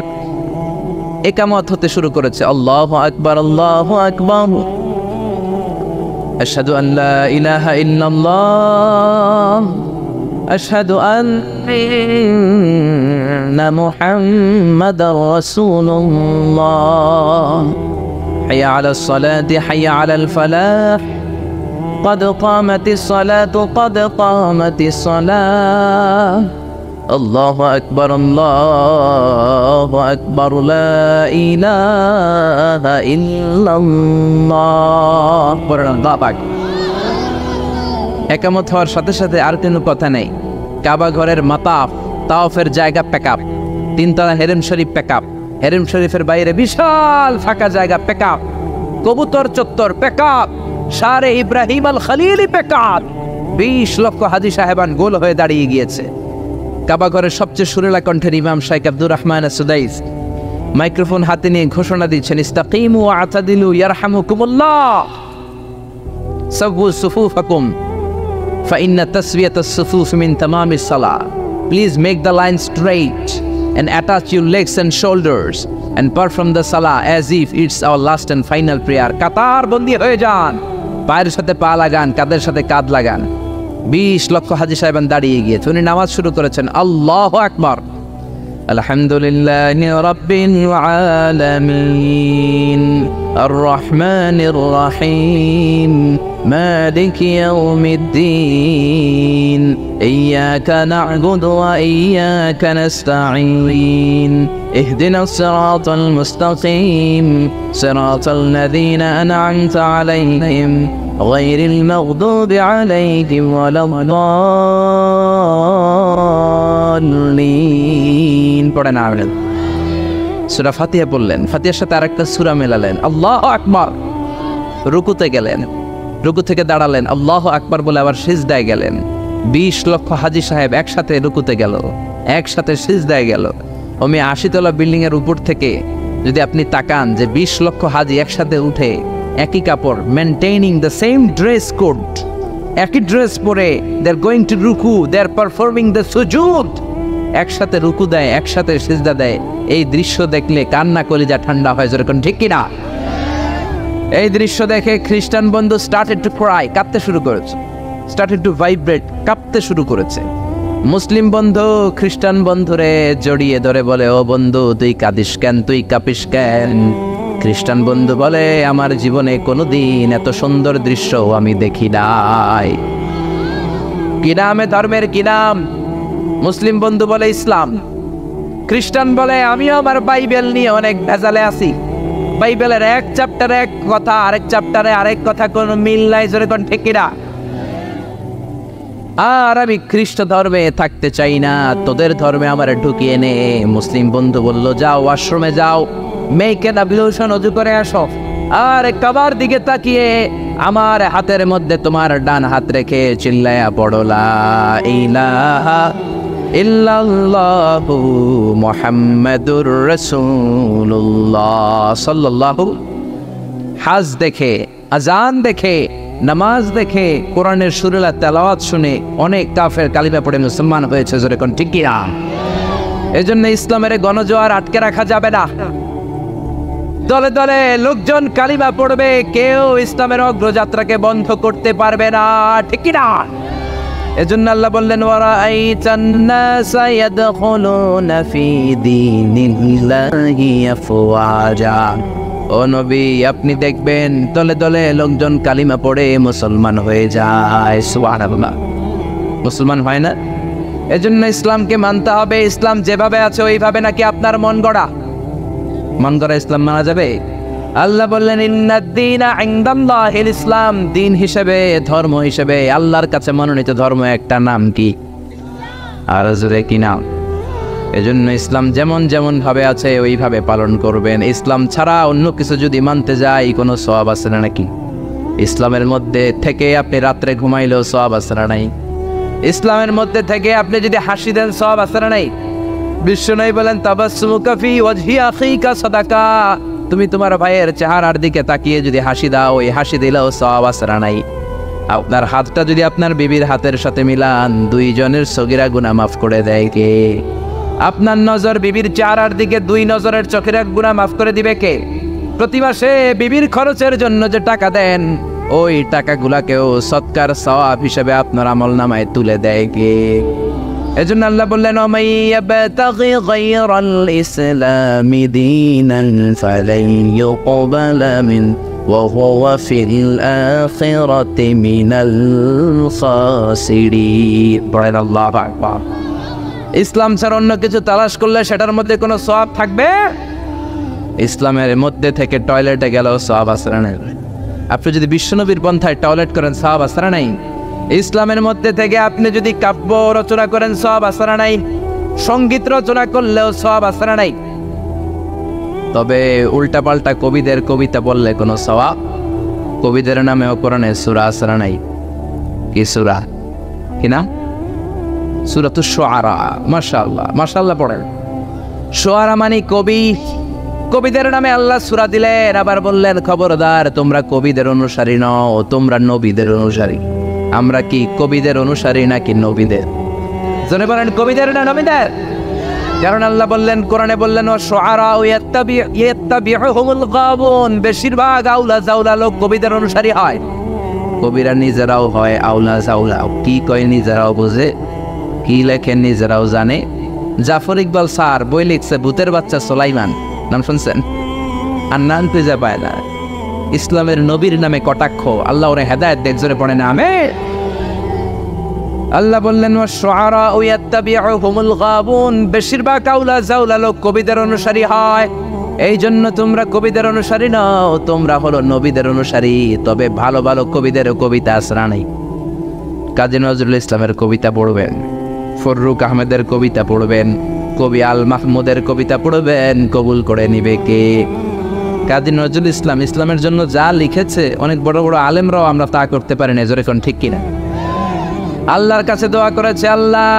ইকামত হতে শুরু করেছে। আল্লাহু আকবার, আল্লাহু আকবার, আশহাদু আন লা ইলাহা ইল্লাল্লাহ, আশহাদু আন্না মুহাম্মাদার রাসূলুল্লাহ, হাইয়া আলাস সালাতি হাইয়া আলাল ফালাহ, قد قامت الصلاة قد قامت الصلاة، الله أكبر الله أكبر لا إله إلا الله। একামত হওয়ার সাথে সাথে আর কোনো কথা নেই। কাবা ঘরের মাতাফ তাওয়াফের জায়গা প্যাকআপ, 3 তলা হেরেম শরীফ প্যাকআপ, হেরেম শরীফের বাইরে বিশাল ফাঁকা জায়গা প্যাকআপ, কবুতর চত্বর প্যাকআপ, শারে ইব্রাহিম আল খলিলি প্যাকআপ। 20 লক্ষ হাজী সাহেবান গোল হয়ে দাঁড়িয়ে গিয়েছে। কাবা ঘরের সবচেয়ে সুরেলা কণ্ঠের ইমাম শাইখ আব্দুর রহমান আস-সুদাইস মাইক্রোফোন হাতে নিয়ে ঘোষণা দিচ্ছেন, ইস্তাকিমু ওয়া আতাদিলু ইয়ারহামুকুমুল্লাহ, সাওয়ু সুফুফাকুম ফাইন্না তাসওয়িয়াতাস সুফুফ মিন তামামিস সালাহ। Please make the line straight and attach your legs and shoulders and perform the salah as if it's our last and final prayer. কাতার বন্দী হয়ে যান, পায়ের সাথে পা লাগান, কাঁধের সাথে কাঁধ লাগান। 20 লক্ষ হাজী সাহেবান দাঁড়িয়ে গিয়েছে। উনি নামাজ শুরু করেছেন। আল্লাহু আকবার। আলহামদুলিল্লাহি রাব্বিল আলামিন আর রহমানির রহিম মালিকি ইয়াউমিদ্দিন ইয়্যাকা না'বুদু ওয়া ইয়্যাকা নাস্তাঈন ইহদিনাস সিরাতাল মুস্তাকিম সিরাতাল লাযীনা আন'আমতা আলাইহিম غير المغضوب عليهم ولا الضالين। পড়েন আমিন। সূরা ফাতিহা পড়লেন, ফাতিহার সাথে আরেকটা সূরা মেলালেন। আল্লাহু আকবার। রুকুতে গেলেন, রুকু থেকে দাঁড়ালেন, আল্লাহু আকবার বলে আবার সিজদায় গেলেন। 20 লক্ষ হাজী সাহেব একসাথে রুকুতে গেল, একসাথে সিজদায় গেল। 80 তলা বিল্ডিং এর উপর থেকে যদি আপনি তাকান যে 20 লক্ষ হাজী একসাথে উঠে একই কাপড়, মেনটেইনিং দ্য সেম ড্রেস কোড, একই ড্রেস পরে দে আর গোয়িং টু রুকু, দে আর পারফর্মিং দ্য সুজুদ, একসাথে রুকু দেয়, একসাথে সিজদা দেয়। এই দৃশ্য দেখলে কান্না কলিজা ঠান্ডা হয়, যেরকম ঠিক কিনা? এই দৃশ্য দেখে খ্রিস্টান বন্ধু স্টার্টেড টু ক্রাই, কাঁদতে শুরু করেছে, স্টার্টেড টু ভাইব্রেট, কাঁপতে শুরু করেছে। মুসলিম বন্ধু খ্রিস্টান বন্ধুরে জড়িয়ে ধরে বলে, ও বন্ধু তুই কাঁদিস কেন, তুই কাঁপিস কেন? খ্রিস্টান বন্ধু বলে, আমার জীবনে কোনোদিন এত সুন্দর দৃশ্য আমি দেখি নাই। কি নামে ধর্মের কি নাম? মুসলিম বন্ধু বলে ইসলাম। খ্রিস্টান বলে, আমিও আমার বাইবেল নিয়ে অনেক ভেজালে আছি, বাইবেলের এক চ্যাপ্টারে এক কথা, আরেক চ্যাপ্টারে আরেক কথা, কোনো মিল নাই, জোরে কোন ঠিক কিনা? আর আমি খ্রিস্ট ধর্মে থাকতে চাই না, তোদের ধর্মে আমার ঢুকিয়ে নে। মুসলিম বন্ধু বলল, যাও ওয়াশরুমে যাও, মেক এন অ্যাবলিউশন, ওযু করে আসো, আর কাবার দিকে তাকিয়ে আমার হাতের মধ্যে তোমার ডান হাত রেখে চিল্লায়া পড়ো লা ইলাহা ইল্লাল্লাহু মুহাম্মাদুর রাসূলুল্লাহ সাল্লাল্লাহু। হাজ দেখে, আজান দেখে, নামাজ দেখে, কোরআনের সুরেলা তেলাওয়াত শুনে অনেক কাফের কালিমা পড়ে মুসলমান হয়েছে, জোরে কোন ঠিক কিনা? এজন্য ইসলামের গণজোয়ার আটকে রাখা যাবে না। দলে দলে লোকজন কালিমা পড়বে, কেউ ইসলামের অগ্রযাত্রাকে বন্ধ করতে পারবে না, ঠিক কিনা? এজন্য আল্লাহ বললেন, ওয়ারাআইতান নাসা ইয়াদখুলুনা ফি দীনিল্লাহি আফওয়াজা। ও নবী, আপনি দেখবেন দলে দলে লোকজন কালিমা পড়ে মুসলমান হয়ে যায়। সুবহানাল্লাহ। মুসলমান হয় না? এজন্য ইসলামকে মানতে হবে। ইসলাম যেভাবে আছে ওইভাবে, নাকি আপনার মন গড়া? মন গড়া ইসলাম মানা যাবে? আল্লাহ বললেন, ইন্নাদ-দীনা ইনদাল্লাহিল ইসলাম। দিন হিসেবে, ধর্ম হিসেবে আল্লাহর কাছে মনোনীত ধর্ম একটা নাম কি? আর জোরে কি নাম? এজন্য ইসলাম যেমন যেমন ভাবে আছে ওইভাবে পালন করবেন। ইসলাম ছাড়া অন্য কিছু যদি মানতে যাই কোনো সওয়াব আছে না নাকি? ইসলামের মধ্যে থেকে আপনি রাত্রে ঘুমাইলেও সওয়াব আছে না নাই? ইসলামের মধ্যে থেকে আপনি যদি হাসি দেন সওয়াব আছে না নাই? বিশ্বনবী বলেন তাবাসসুমুকা ফি ওয়াজহি আখিকা সাদাকা। তুমি তোমার ভাইয়ের চেহারার দিকে তাকিয়ে যদি হাসি দাও, ওই হাসি দিলেও সওয়াব আছে না নাই? আপনার হাতটা যদি আপনার বিবির হাতের সাথে মিলান, দুইজনের সগীরা গুনাহ মাফ করে দেয় কে? আপনার নজর বিবির চেহারার দিকে, দুই নজরের চোখের এক গুনাহ মাফ করে দিবে কে? প্রতি মাসে বিবির খরচের জন্য যে টাকা দেন, ওই টাকাগুলাকেও সৎকার সওয়াব হিসেবে আপনার আমলনামায় তুলে দেয় কে? এজন্য আল্লাহ বললেন ওমাই ইয়াবতাগি গায়রাল ইসলামি দীনান ফালান ইউকবালা মিন ওয়া হুয়া ফিল আখিরাতি মিনাল খাসিরিন। বলেন আল্লাহু আকবার। ইসলাম ছাড়া অন্য কিছু তালাশ করলে সেটার মধ্যে কোনো সওয়াব থাকবে? ইসলামের মধ্যে থেকে টয়লেটে গেলেও সওয়াব আছে না নাই? আপনি যদি বিশ্বনবীর পন্থায় টয়লেট করেন সওয়াব আছে না নাই? ইসলামের মধ্যে থেকে আপনি যদি কাব্য রচনা করেন সওয়াব আছে না নাই? সঙ্গীত রচনা করলেও সওয়াব আছে না নাই? তবে উল্টাপাল্টা কবিদের কবিতা বললে কোনো সওয়াব? কবিদের নামেও কোরআনে সূরা আছে না নাই? কি সূরা? কি নাম? সূরাতুশ শুআরা। মাশাআল্লাহ, মাশাআল্লাহ পড়েন। শুআরা মানে কবি। কবিদের নামে আল্লাহ সূরা দিলেন, আবার বললেন খবরদার তোমরা কবিদের অনুসারী নও, তোমরা নবীদের অনুসারী। আমরা কি কবিদের অনুসারী নাকি নবীদের? জনে বলেন কবিদের না নবীদের? কারণ আল্লাহ বললেন, কোরআনে বললেন ওয়াশুআরা ইয়াত্তাবিউহুমুল গাবুন। বেশিরভাগ আউলা জাউলা লোক কবিদের অনুসারী হয়। কবিরা নিজেরাও হয় আউলা জাউলা। কি কয় নিজেরাও বোঝে, কি লেখেন নিজেরাও জানে। জাফর ইকবাল স্যার বই লিখছে ভূতের বাচ্চা সুলাইমান, নাম শুনছেন? আর নাম খুঁজে পায় না। ইসলামের নবীর নামে কটাক্ষ, আল্লাহ ওরে হেদায়েত দেখ, জোরে পড়ে না আমিন। আল্লাহ বললেন ওয়াশুআরা ইয়াত্তাবিউহুমুল গাবুন। বেশিরভাগ আউলা জাউলা লোক কবিদের অনুসারী হয়। এই জন্য তোমরা কবিদের অনুসারী নও, তোমরা হলো নবীদের অনুসারী। তবে ভালো ভালো কবিদের কবিতা আসরা নাই। কাজী নজরুল ইসলামের কবিতা পড়বেন, ফররুক আহমেদের কবিতা পড়বেন, কবি আল মাহমুদের কবিতা পড়বেন, কবুল করে নিবে কে? কাজী নজরুল ইসলাম ইসলামের জন্য যা লিখেছে, অনেক বড় বড় আলেমরাও আমরা তা করতে পারি না। জোরে কোন ঠিক কিনা? আল্লাহর কাছে দোয়া করেছে, আল্লাহ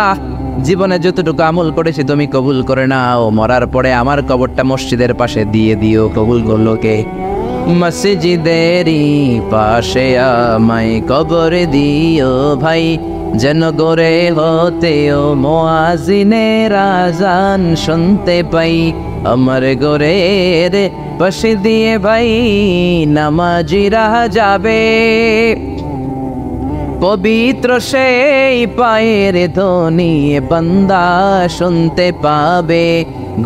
জীবনে যতটুকু আমল করেছি তুমি কবুল করে নাও, মরার পরে আমার কবরটা মসজিদের পাশে দিয়ে দিও। কবুল করলো কে? মসজিদেরই পাশে আমায় কবর দিও ভাই, যেন গরে হতেও মুয়াজ্জিনের আযান শুনতে পাই। আমার গরের পাশে দিয়ে ভাই নামাজিরা যাবে, পবিত্র সেই পায়ের ধ্বনি বান্দা শুনতে পাবে।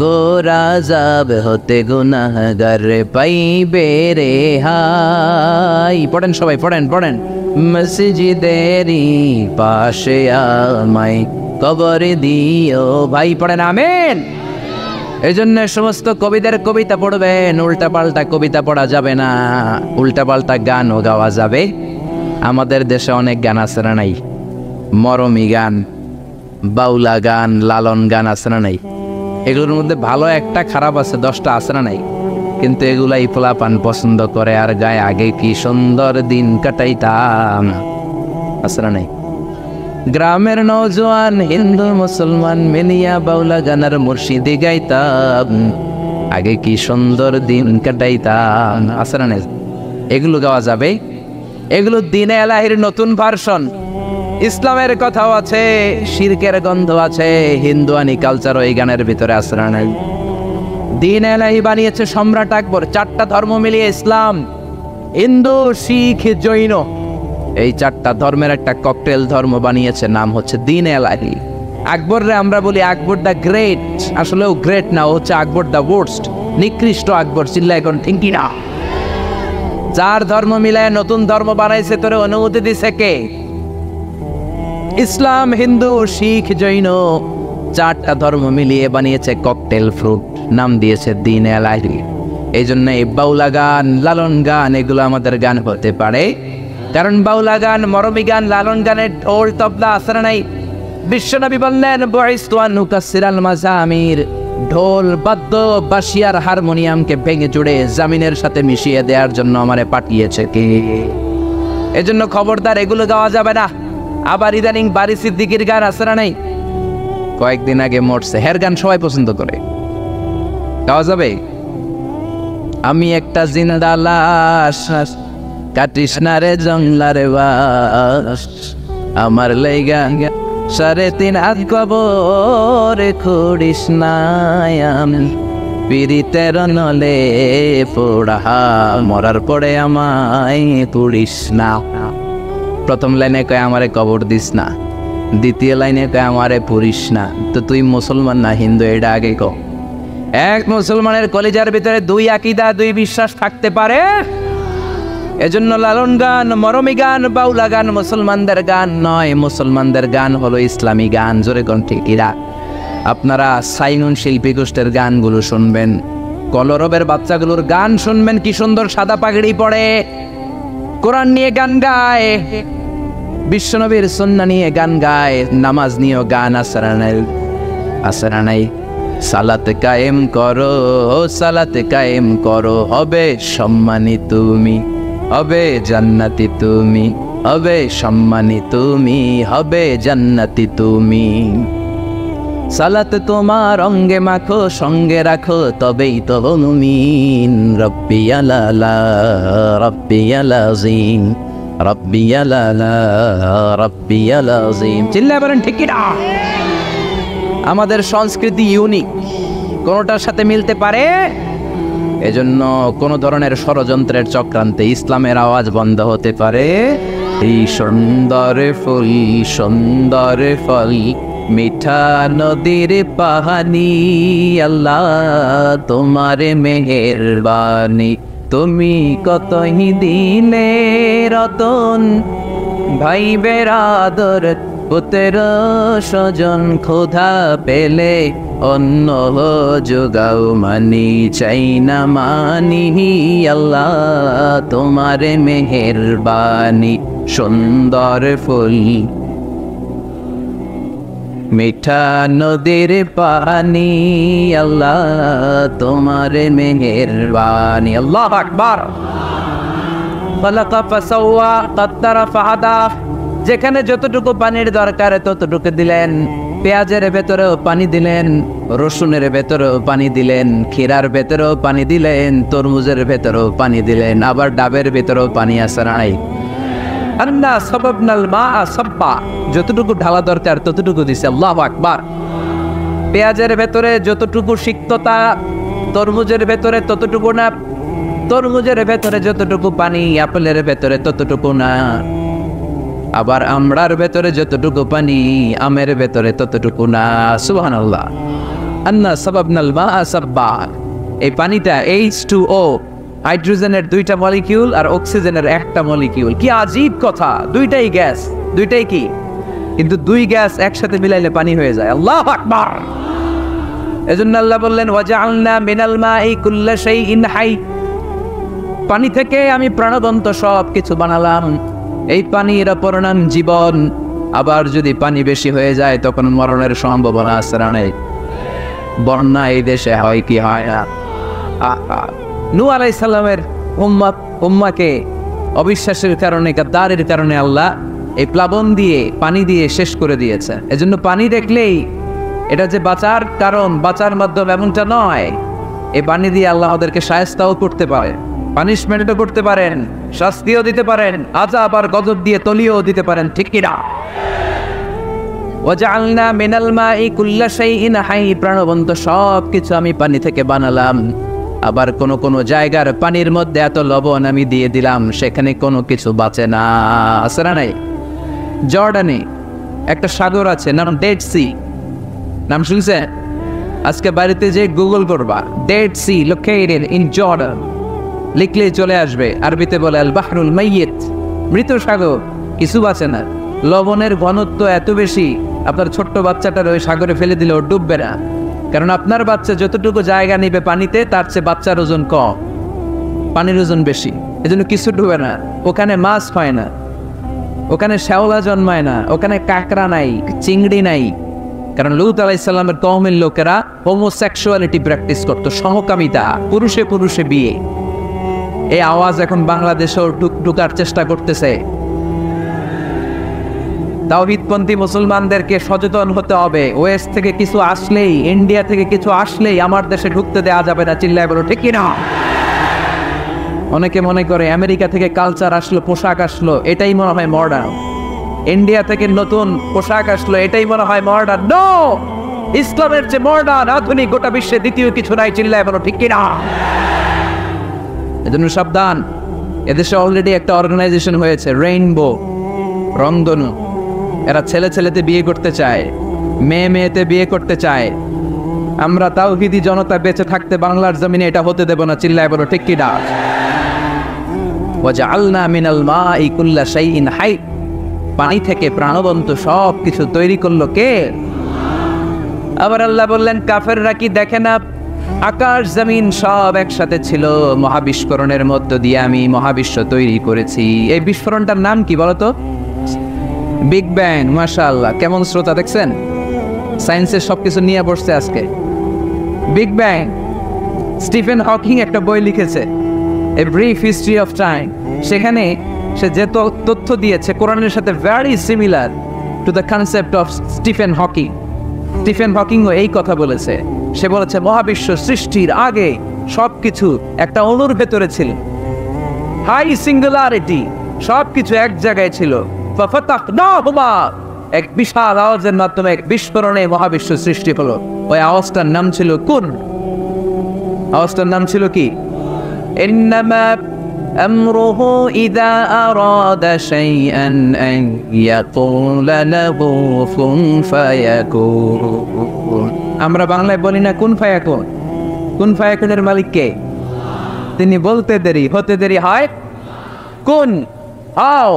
গোরা যাব হতে গুনাহগার পাইবে রেহাই। পড়েন সবাই, পড়েন পড়েন। মসজিদেরই পাশে আমায় কবর দিও ভাই, পড়েন আমিন। এই জন্য সমস্ত কবিদের কবিতা পড়বেন, উল্টাপাল্টা কবিতা পড়া যাবে না, উল্টাপাল্টা গানও গাওয়া যাবে। আমাদের দেশে অনেক গান আছে না নাই? মরমী গান, বাউলা গান, লালন গান আছে না নাই? এগুলোর মধ্যে ভালো একটা, খারাপ আছে 10টা, আছে না নাই? কিন্তু এগুলাই পোলাপান পছন্দ করে আর গায়ে। আগে কি সুন্দর দিন কাটাইতাম, আছে না নাই? গ্রামের নওজোয়ান হিন্দু মুসলমান মিলিয়া বাউলা গানার মুর্শিদি গাইতাম, আগে কি সুন্দর দিন কাটাইতাম, আছে না নাই? এগুলো গাওয়া যাবে। এগুলো দিনে এলাহির নতুন ভার্সন। ইসলামের কথাও আছে, শিরকের গন্ধ আছে, হিন্দুয়ানি কালচারও এই গানের ভিতরে আছে না নাই? দিন এলাহি বানিয়েছে সম্রাট আকবর। 4টা ধর্ম মিলিয়ে ইসলাম, হিন্দু, শিখ, জৈন, এই 4টা ধর্মের একটা ককটেল ধর্ম বানিয়েছে, নাম হচ্ছে দিন এলাহি। আকবররে আমরা বলি আকবর দ্য গ্রেট, আসলে ও গ্রেট না, ও হচ্ছে আকবর দ্য ওয়ার্স্ট, নিকৃষ্ট আকবর। চিল্লা এখন ঠিক না? 4 ধর্ম মিলায় নতুন ধর্ম বানাইছে, তোরে অনুমতি দিছে কে? ইসলাম, হিন্দু, শিখ, জৈন, 4টা ধর্ম মিলিয়ে বানিয়েছে ককটেল ফ্রুট, নাম দিয়েছে দিন এলাহি। এই জন্য এই বাউলা গান, লালন গান, এগুলো আমাদের গান হতে পারে। কারণ বাউলা গান, মরমী গান, লালন গানের ঢোল তবলা আছে না নাই? বিশ্বনবী বললেন বুইসতু আন উকাসসিরাল মাযামির, ঢোল বাদ্য বাঁশিয়ার হারমোনিয়ামকে ভেঙে চুড়ে জামিনের সাথে মিশিয়ে দেওয়ার জন্য আমারে পাঠিয়েছে কে? এজন্য খবরদার এগুলো গাওয়া যাবে না। আবার ইদানিং বারি সিদ্দিকীর গান আছে না নাই? কয়েকদিন আগে মরছে, হের গান সবাই পছন্দ করে, গাওয়া যাবে? আমি একটা জিন্দা লাশ, কাটিস না রে জংলারে বাস, আমার লাইগা 3.5 হাত কবরে খুঁড়িস না, আমি পিরিতের নলে পোড়া, মরার পরে আমায় পুড়িস না। প্রথম লাইনে কয় আমারে কবর দিস না, দ্বিতীয় লাইনে কয় আমারে পুড়িস না। তো তুই মুসলমান না হিন্দু, এটা আগে কও। এক মুসলমানের কলিজার ভিতরে দুই আকীদা, দুই বিশ্বাস থাকতে পারে? এজন্য লালন গান, মরমী গান, বাউলা গান মুসলমানদের গান নয়। মুসলমানদের গান হলো ইসলামী গান। জোরে কোন ঠিকিরা? আপনারা সাইমন শিল্পী গোষ্ঠীর গানগুলো শুনবেন, কলরবের বাচ্চাগুলোর গান শুনবেন, কি সুন্দর সাদা পাগড়ি পরে কোরআন নিয়ে গান গায়, বিশ্বনবীর সুন্নাহ নিয়ে গান গায়, নামাজ নিয়েও গান আসরা নাই। সালাতে কায়েম করো, সালাতে কায়েম করো, হবে সম্মানী তুমি, হবে জান্নাতি তুমি, হবে সম্মানী তুমি, হবে জান্নাতি তুমি। সালাত তোমার অঙ্গে মাখো, সঙ্গে রাখো, তবেই তো মুমিন। রব্বিয়াল আলা, রব্বিয়াল আযীম, রব্বিয়াল আলা, রব্বিয়াল আযীম। চিল্লায় বলেন ঠিক কি না? আমাদের সংস্কৃতি ইউনিক, কোনোটার সাথে মিলতে পারে। এজন্য কোন ধরনের ষড়যন্ত্রের চক্রান্তে ইসলামের আওয়াজ বন্ধ হতে পারে। এই সুন্দর ফুল, সুন্দর ফল, মিঠা নদীর পাহানি, আল্লাহ তোমার মেহেরবানি, তুমি কতই দিলে রতন, ভাই বেরাদর পুত্র স্বজন, ক্ষুধা পেলে অন্ন যোগাও, মানি চাই না মানি, আল্লাহ তোমার মেহেরবানি। সুন্দর ফুল, মিঠা নদীর পানি, আল্লাহ তোমার মেহেরবানি। আল্লাহু আকবার। খালাকা ফাসাওয়া, কাদ্দারা ফাহাদা। যেখানে যতটুকু পানির দরকার ততটুকু দিলেন। পেঁয়াজের ভেতরেও পানি দিলেন, রসুনের ভেতরেও পানি দিলেন, ক্ষীরার ভেতরেও পানি দিলেন, তরমুজের ভেতরেও পানি দিলেন, আবার ডাবের ভেতরেও পানি আছে নাই? আন্না সাবাবনাল মাআ সাব্বা, যতটুকু ঢালা দরকার ততটুকু দিছে। আল্লাহু আকবার। পেঁয়াজের ভেতরে যতটুকু সিক্ততা, তরমুজের ভেতরে ততটুকু না। তরমুজের ভেতরে যতটুকু পানি, আপেলের ভেতরে ততটুকু না। আবার আমড়ার ভেতরে যতটুকু পানি, আমের ভেতরে ততটুকু না। সুবহানাল্লাহ। আন্না সাবাবনাল মাআ সাব্বা। এই পানিটা H2O, হাইড্রোজেনের 2টা মলিকিউল আর অক্সিজেনের 1টা মলিকিউল। কি আজীব কথা! দুইটাই গ্যাস, দুইটাই কি, কিন্তু দুই গ্যাস একসাথে মিলাইলে পানি হয়ে যায়। আল্লাহু আকবার। এজন্য আল্লাহ বললেন ওয়াজআলনা মিনাল মাই কুল্লা শাইইন হাই, পানি থেকে আমি প্রাণবন্ত সব কিছু বানালাম। এই পানির অপর নাম জীবন। আবার যদি পানি বেশি হয়ে যায় তখন মরণের সম্ভাবনা আছে না নেই? বন্যা এই দেশে হয় কি হয় না? নূহ আলাইহিস সালামের উম্মাকে অবিশ্বাসের কারণে, গাদ্দারের কারণে আল্লাহ এই প্লাবন দিয়ে, পানি দিয়ে শেষ করে দিয়েছে। এজন্য পানি দেখলেই এটা যে বাঁচার কারণ, বাঁচার মাধ্যম এমনটা নয়। এই পানি দিয়ে আল্লাহ ওদেরকে শায়েস্তাও করতে পারে, পানিশমেন্টও করতে পারেন, শাস্তিও দিতে পারেন, আযাব আর গজব দিয়ে তলিয়েও দিতে পারেন। ঠিক কি না? ওয়াজআলনা মিনাল মাই কুল্লা শাইইন হাই, প্রাণবন্ত সব কিছু আমি পানি থেকে বানালাম। আবার কোন কোন জায়গার পানির মধ্যে এত লবণ আমি দিয়ে দিলাম, সেখানে কোনো কিছু বাঁচে না। আছে না নাই? জর্ডানে একটা সাগর আছে, নাম ডেড সি। নাম শুনছেন? আজকে বাড়িতে যে গুগল করবা, dead sea located in Jordan, লিখলে চলে আসবে। আরবিতে বলে আল বাহরুল মাইয়িত, মৃত সাগর, কিছু বাঁচে না। লবণের ঘনত্ব এত বেশি, আপনার ছোট্ট বাচ্চাটার ওই সাগরে ফেলে দিলেও ডুববে না। কারণ আপনার বাচ্চা যতটুকু জায়গা নিবে পানিতে, তার চেয়ে বাচ্চার ওজন কম, পানির ওজন বেশি, এজন্য কিছু ডুবে না, ওখানে মাছ হয় না। ওখানে শ্যাওলা জন্মায় না, ওখানে কাঁকড়া নাই, চিংড়ি নাই। কারণ লূত আলাইহিস সালামের কওমের লোকেরা হোমোসেক্সুয়ালিটি প্র্যাকটিস করত, সমকামিতা, পুরুষে পুরুষে বিয়ে। এই আওয়াজ এখন বাংলাদেশেও ঢুকার চেষ্টা করতেছে। তাওহীদপন্থী মুসলমানদেরকে সচেতন হতে হবে। ওয়েস্ট থেকে কিছু আসলেই, ইন্ডিয়া থেকে কিছু আসলেই আমার দেশে ঢুকতে দেওয়া যাবে না। চিল্লায় বলো ঠিক কিনা? অনেকে মনে করে আমেরিকা থেকে কালচার আসলো, পোশাক আসলো, এটাই মনে হয় মডার্ন। ইন্ডিয়া থেকে নতুন পোশাক আসলো, এটাই মনে হয় মডার্ন। নো, ইসলামের যে মডার্ন আধুনিক গোটা বিশ্বে দ্বিতীয় কিছু নাই। চিল্লায় বলো ঠিক কিনা? এজন্য সাবধান। এদেশে অলরেডি একটা অর্গানাইজেশন হয়েছে, রেইনবো, রংধনু। এরা ছেলে ছেলেতে বিয়ে করতে চায়, মেয়ে মেয়েতে বিয়ে করতে চায়। আমরা তাওহীদি জনতা বেঁচে থাকতে বাংলার জমিনে এটা হতে দেব না। চিল্লায় বলো ঠিক কিনা? ওয়াজআলনা মিনাল মাই কুল্লা শাইইন হাই, পানি থেকে প্রাণবন্ত সব কিছু তৈরি করলো কে? আবার আল্লাহ বললেন, কাফেররা কি দেখে না আকাশ জমিন সব একসাথে ছিল, মহাবিস্ফোরণের মধ্য দিয়ে আমি মহাবিশ্ব তৈরি করেছি। এই বিস্ফোরণটার নাম কি বলতো? Big bang. মাশাআল্লাহ, কেমন শ্রোতা দেখছেন? সায়েন্সের সবকিছু নিয়ে বসছে আজকে। Big bang. স্টিফেন হকিং একটা বই লিখেছে, a brief history of time. সেখানে সে যে তথ্য দিয়েছে কোরআনের সাথে very similar to the concept of Stephen Hawking. Stephen হকিংও এই কথা বলেছে। সে বলেছে মহাবিশ্ব সৃষ্টির আগে সবকিছু একটা অণুর ভেতরে ছিল, হাই সিঙ্গুলারিটি, সবকিছু এক জায়গায় ছিল। ফাফাতাহনাহুমা, এক বিশাল আওয়াজের মাধ্যমে এক বিস্ফোরণে মহাবিশ্ব সৃষ্টি হলো। ওই আওয়াজটার নাম ছিল কুন। আওয়াজটার নাম ছিল কি? ইন্নামা আমরুহু ইযা আরাদা শাইআন আন ইয়াকুলা লাহু কুন ফায়াকুন। আমরা বাংলায় বলি না কুন ফায়াকুন? কুন ফায়াকুনের মালিক কে? তিনি বলতে দেরি, হতে দেরি হয়। কুন, হাও,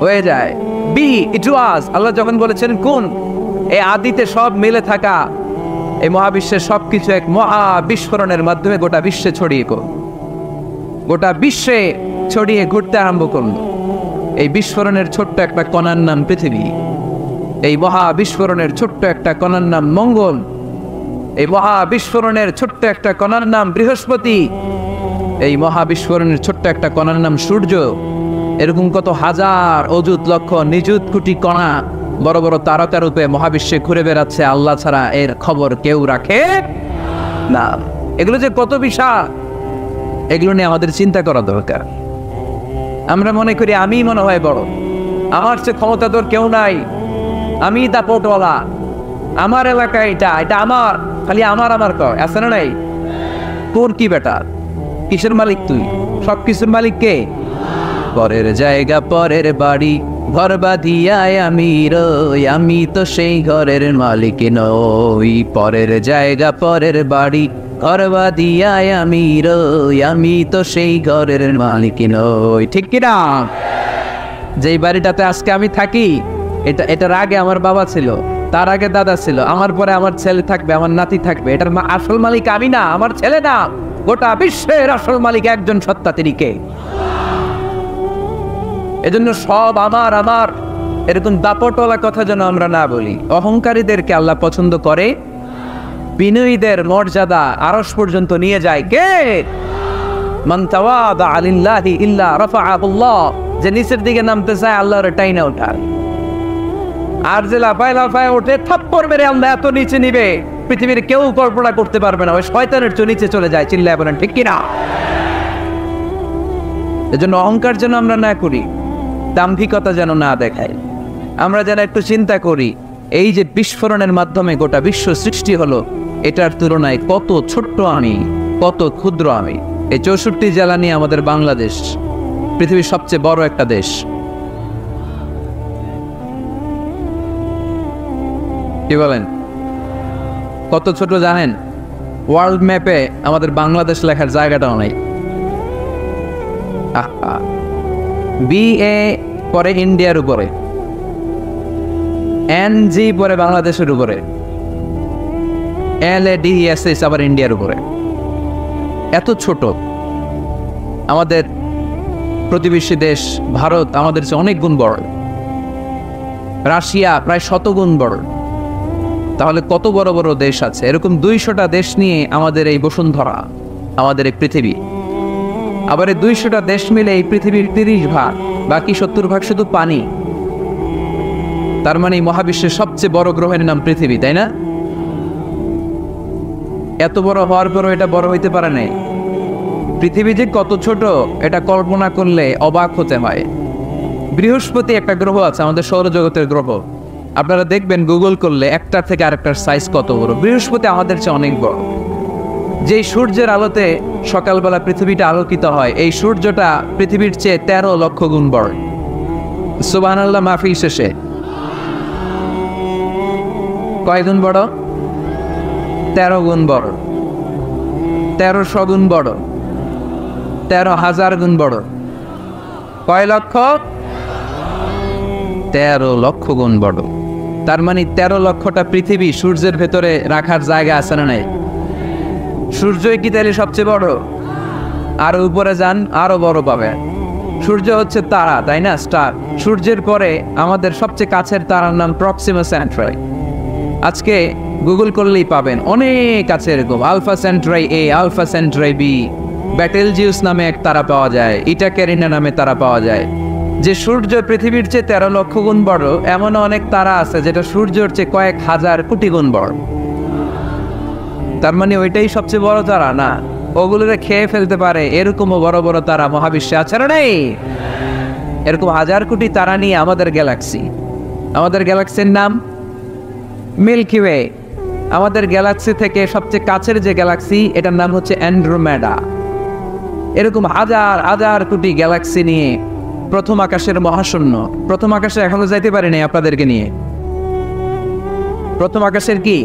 হয়ে যায়। বি, ইট ওয়াজ। আল্লাহ যখন বলেছেন কুন, এই আদিতে সব মিলে থাকা এই মহাবিশ্বের সবকিছু এক মহা বিস্ফোরণের মাধ্যমে গোটা বিশ্বে গোটা বিশ্বে ছড়িয়ে ঘুরতে আরম্ভ করলো। এই বিস্ফোরণের ছোট্ট একটা কণার নাম পৃথিবী। এই মহা বিস্ফোরণের ছোট্ট একটা কণার নাম মঙ্গল। এই মহা বিস্ফোরণের ছোট্ট একটা কণার নাম বৃহস্পতি। এই মহা বিস্ফোরণের ছোট্ট একটা কণার নাম সূর্য। এরকম কত হাজার, অযুত, লক্ষ, নিযুত কোটি কণা বড় বড় তারকা রূপে মহাবিশ্বে ঘুরে বেড়াচ্ছে। আল্লাহ ছাড়া এর খবর কেউ রাখে না। এগুলো যে কত বিশাল, এগুলো নিয়ে আমাদের চিন্তা করা দরকার। আমরা মনে করি আমি মনে হয় বড়, আমার চেয়ে ক্ষমতা তোর কেউ নাই, আমি দাপটওয়ালা, আমার এলাকা এটা আমার, খালি আমার আমার কর। আছে না নাই? তোর কি বেটা? কিসের মালিক তুই? সব কিছুর মালিক কে? পরের জায়গা পরের বাড়ি, ঘর বাঁধিয়ায় আমি রই, আমি তো সেই ঘরের মালিক নই। পরের জায়গা পরের বাড়ি, ঘর বাঁধিয়ায় আমি রই, আমি তো সেই ঘরের মালিক নই। ঠিক কিনা? যেই বাড়িটাতে আজকে আমি থাকি, এটার আগে আমার বাবা ছিল, তার আগে দাদা ছিল, আমার পরে আমার ছেলে থাকবে, আমার নাতি থাকবে। এটার আসল মালিক আমি না, আমার ছেলে না, গোটা বিশ্বের আসল মালিক একজন সত্তা, তিনি কে? এজন্য সব আমার আমার এরকম দাপটওয়ালা কথা যেন আমরা না বলি। অহংকারীদেরকে আল্লাহ পছন্দ করে, বিনয়ীদের মর্যাদা আরশ পর্যন্ত নিয়ে যায় কে? মান তাওয়াদা লিল্লাহি ইল্লা রাফাআহুল্লাহ। যে নিচের দিকে নামতে চায় আল্লাহ ওরে টাইনা ওঠায়, আর যে লাফায় ওঠে থাপ্পড় মেরে আল্লাহ এত নিচে নিবে পৃথিবীর কেউ কল্পনা করতে পারবে না। ওই শয়তানের চেয়ে নিচে চলে যায়। চিল্লায় বলেন ঠিক কিনা? এজন্য অহংকার যেন আমরা না করি, দাম্ভিকতা যেন না দেখাই। আমরা যেন একটু চিন্তা করি, এই যে বিস্ফোরণের মাধ্যমে গোটা বিশ্ব সৃষ্টি হলো, এটার তুলনায় কত ছোট্ট আমি, কত ক্ষুদ্র আমি। এই 64 জেলা নিয়ে আমাদের বাংলাদেশ পৃথিবীর সবচেয়ে বড় একটা দেশ। কি বলেন? কত ছোট জানেন? ওয়ার্ল্ড ম্যাপে আমাদের বাংলাদেশ লেখার জায়গাটাও নাই। BA পরে ইন্ডিয়ার উপরে, NG পরে বাংলাদেশের উপরে, LADESS আবার ইন্ডিয়ার উপরে। এত ছোট। আমাদের প্রতিবেশী দেশ ভারত আমাদের চেয়ে অনেক গুণ বড়। রাশিয়া প্রায় 100 গুণ বড়। তাহলে কত বড় বড় দেশ আছে? এরকম 200টা দেশ নিয়ে আমাদের এই বসুন্ধরা, আমাদের এই পৃথিবী। আবার এই 200টা দেশ মিলে এই পৃথিবীর 30 ভাগ, বাকি 70 ভাগ শুধু পানি। তার মানে মহাবিশ্বের সবচেয়ে বড় গ্রহের নাম পৃথিবী, তাই না? এত বড় হওয়ার পরও এটা বড় হইতে পারে নাই। পৃথিবী যে কত ছোট এটা কল্পনা করলে অবাক হতে হয়। বৃহস্পতি একটা গ্রহ আছে, আমাদের সৌরজগতের গ্রহ। আপনারা দেখবেন গুগল করলে একটার থেকে আরেকটার সাইজ কত বড়। বৃহস্পতি আমাদের চেয়ে অনেক বড়। যেই সূর্যের আলোতে সকালবেলা পৃথিবীটা আলোকিত হয়, এই সূর্যটা পৃথিবীর চেয়ে 13 লক্ষ গুণ বড়। সুবহানাল্লাহ মাহফিল শেষে কয় গুণ বড়? 13 গুণ বড়, 1300 গুণ বড়, 13,000 গুণ বড়। কয় লক্ষ? 13 লক্ষ গুণ বড়। তার মানে 13 লক্ষটা পৃথিবী সূর্যের ভেতরে রাখার জায়গা আছে না নাই? সূর্যই কি তাহলে সবচেয়ে বড়? আরো উপরে যান, আরো বড় পাবেন। সূর্য হচ্ছে তারা, তাই না? স্টার। সূর্যের পরে আমাদের সবচেয়ে কাছের তারার নাম প্রক্সিমা সেন্ট্রাই। আজকে গুগল করলেই পাবেন, অনেক আছে এরকম। আলফা সেন্ট্রাই এ, আলফা সেন্ট্রাই বি, ব্যাটেলজিউস নামে এক তারা পাওয়া যায়, ইটা ক্যারিনা নামে তারা পাওয়া যায়। যে সূর্য পৃথিবীর চেয়ে 13 লক্ষ গুণ বড়, এমন অনেক তারা আছে যেটা সূর্যের চেয়ে কয়েক হাজার কোটি গুণ বড়। তার মানে ওইটাই সবচেয়ে বড় তারা না, ওগুলোরে খেয়ে ফেলতে পারে এরকমও বড় বড় তারা মহাবিশ্বে আছে না নেই? এরকম হাজার কোটি তারা নিয়ে আমাদের গ্যালাক্সি। আমাদের গ্যালাক্সির নাম মিল্কি ওয়ে। আমাদের গ্যালাক্সি থেকে সবচেয়ে কাছের যে গ্যালাক্সি, এটার নাম হচ্ছে অ্যান্ড্রোমেডা। এরকম হাজার হাজার কোটি গ্যালাক্সি নিয়ে প্রথম আকাশের মহাশূন্য। প্রথম আকাশে এখনো যাইতে পারিনি আপনাদেরকে নিয়ে। প্রথম আকাশের কি?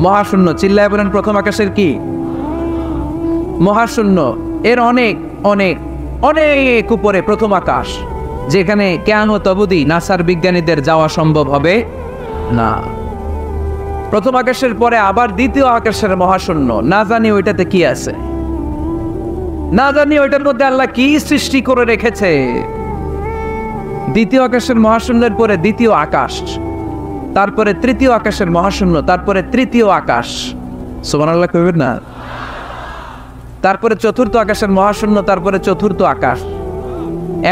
মহাশূন্য। চিল্লায় বলেন, প্রথম আকাশের কি? মহাশূন্য। এর অনেক অনেক অনেক উপরে প্রথম আকাশ, যেখানে কিয়ামত অবধি নাসার বিজ্ঞানীদের যাওয়া সম্ভব হবে না। প্রথম আকাশের পরে আবার দ্বিতীয় আকাশের মহাশূন্য। না জানি ওইটাতে কি আছে, না জানি ওইটার মধ্যে আল্লাহ কি সৃষ্টি করে রেখেছে। দ্বিতীয় আকাশের মহাশূন্যের পরে দ্বিতীয় আকাশ, তারপরে তৃতীয় আকাশের মহাশূন্য, তারপরে তৃতীয় আকাশ। সুবহানাল্লাহ কইবেন না? তারপরে চতুর্থ আকাশের মহাশূন্য, তারপরে চতুর্থ আকাশ।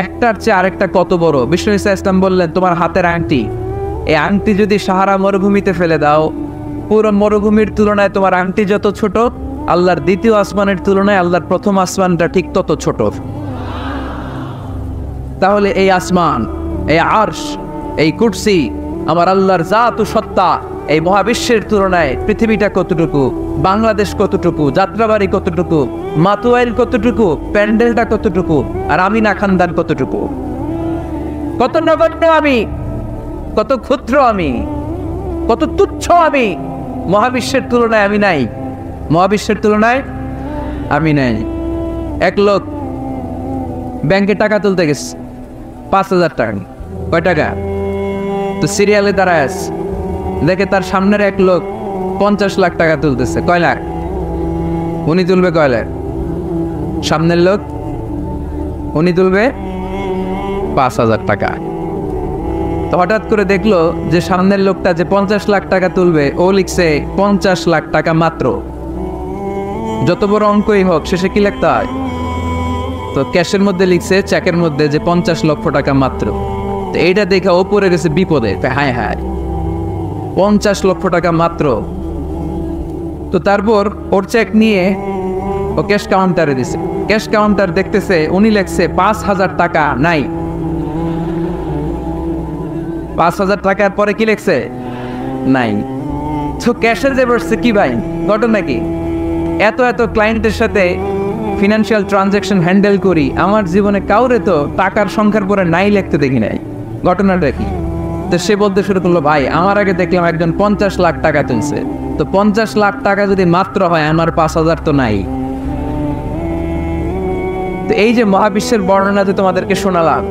একটার চেয়ে আরেকটা কত বড়। বিষ্ণু ঈসা ইসলাম বললেন, তোমার হাতের আংটি, এই আংটি যদি সাহারা মরুভূমিতে ফেলে দাও, পুরো মরুভূমির তুলনায় তোমার আংটি যত ছোট, আল্লাহর দ্বিতীয় আসমানের তুলনায় আল্লাহর প্রথম আসমানটা ঠিক তত ছোট। তাহলে এই আসমান, এই আরশ, এই কুরসি, আমার আল্লাহর জাত ও সত্তা, এই মহাবিশ্বের তুলনায় পৃথিবীটা কতটুকু, বাংলাদেশ কতটুকু, যাত্রাবাড়ি কতটুকু, মাতুয়াইল কতটুকু, প্যান্ডেলটা কতটুকু, আর আমি না খানদান কতটুকু। কত নগণ্য আমি, কত ক্ষুদ্র আমি, কত তুচ্ছ আমি। মহাবিশ্বের তুলনায় আমি নাই, মহাবিশ্বের তুলনায় আমি নাই। এক লোক ব্যাংকে টাকা তুলতে গেছে, 5,000 টাকা। কয় টাকা? তো সিরিয়ালে দাঁড়ায় আছে, দেখে তার সামনের এক লোক 50 লাখ টাকা তুলতেছে। কয় লাখ? উনি তুলবে কয় লাখ? সামনের লোক উনি তুলবে 5,000 টাকা। তো হঠাৎ করে দেখলো যে সামনের লোকটা যে 50 লাখ টাকা তুলবে, ও লিখছে 50 লাখ টাকা মাত্র। যত বড় অঙ্কই হোক, শেষে কি লিখতে হয়? তো ক্যাশের মধ্যে লিখছে, চেকের মধ্যে, যে 50 লক্ষ টাকা মাত্র। তো এইটা দেখে ও পড়ে গেছে বিপদে। হায় হায়, 50 লক্ষ টাকা মাত্র। তো তারপর ওর চেক নিয়ে ও ক্যাশ কাউন্টারে দিছে। ক্যাশ কাউন্টার দেখতেছে উনি লিখছে 5,000 টাকা নাই। 5,000 টাকার পরে কি লিখছে? নাই। তো ক্যাশের যে বসছে, কি ভাই ঘটনা কি? এত এত ক্লায়েন্টের সাথে ফিনান্সিয়াল ট্রানজ্যাকশন হ্যান্ডেল করি, আমার জীবনে কাউরে তো টাকার সংখ্যার পরে নাই লিখতে দেখি নাই। ঘটনাটা কি? তো সে বলতে শুরু করলো, ভাই আমার আগে দেখলাম একজন 50 লাখ টাকা তুলছে, তো 50 লাখ টাকা যদি মাত্র হয়, আমার 5,000 তো নাই। তো এই যে মহাবিশ্বের বর্ণনা যে তোমাদেরকে শোনালাম,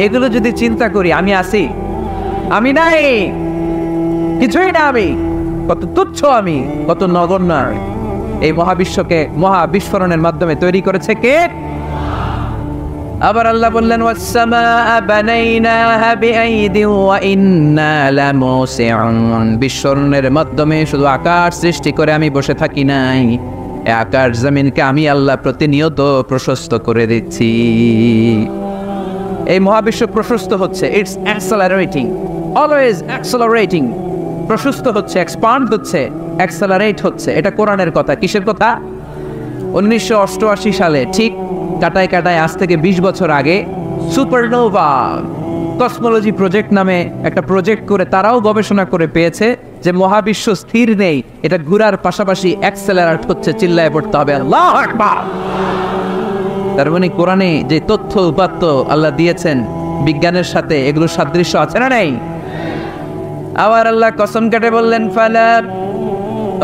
এগুলো যদি চিন্তা করি, আমি আছি? আমি নাই, কিছুই না আমি। কত তুচ্ছ আমি, কত নগণ্য। এই মহাবিশ্বকে মহা বিস্ফোরণের মাধ্যমে তৈরি করেছে কে? আবার আল্লাহ বললেন ওয়াস-সামাআ বানাইনাহা বিআইদিন ওয়া ইন্না লামুসিউন, বিস্মরণের মাধ্যমে শুধু আকাশ সৃষ্টি করে আমি বসে থাকি নাই, এই আকাশ জমিনকে আমি আল্লাহ প্রতিনিয়ত প্রশস্ত করে দিচ্ছি। এই মহাবিশ্ব প্রশস্ত হচ্ছে, ইটস অ্যাক্সেলারেটিং, অলওয়েজ অ্যাক্সেলারেটিং, প্রশস্ত হচ্ছে, এক্সপান্ড হচ্ছে, অ্যাক্সেলারেট হচ্ছে। এটা কোরআনের কথা। কিসের কথা? 1988 সালে ঠিক কাটায় কাটায় আজ থেকে 20 বছর আগে সুপারনোভা কসমোলজি প্রজেক্ট নামে একটা প্রজেক্ট করে তারাও গবেষণা করে পেয়েছে যে মহাবিশ্ব স্থির নেই, এটা ঘোরার পাশাপাশি অ্যাক্সেলারেট হচ্ছে। চিল্লায় পড়তে হবে আল্লাহু আকবার। তার মানে কোরআনে যে তথ্য উপাত্ত আল্লাহ দিয়েছেন বিজ্ঞানের সাথে, এগুলোর সাদৃশ্য আছে না নাই? আবার আল্লাহ কসম কেটে বললেন ফালা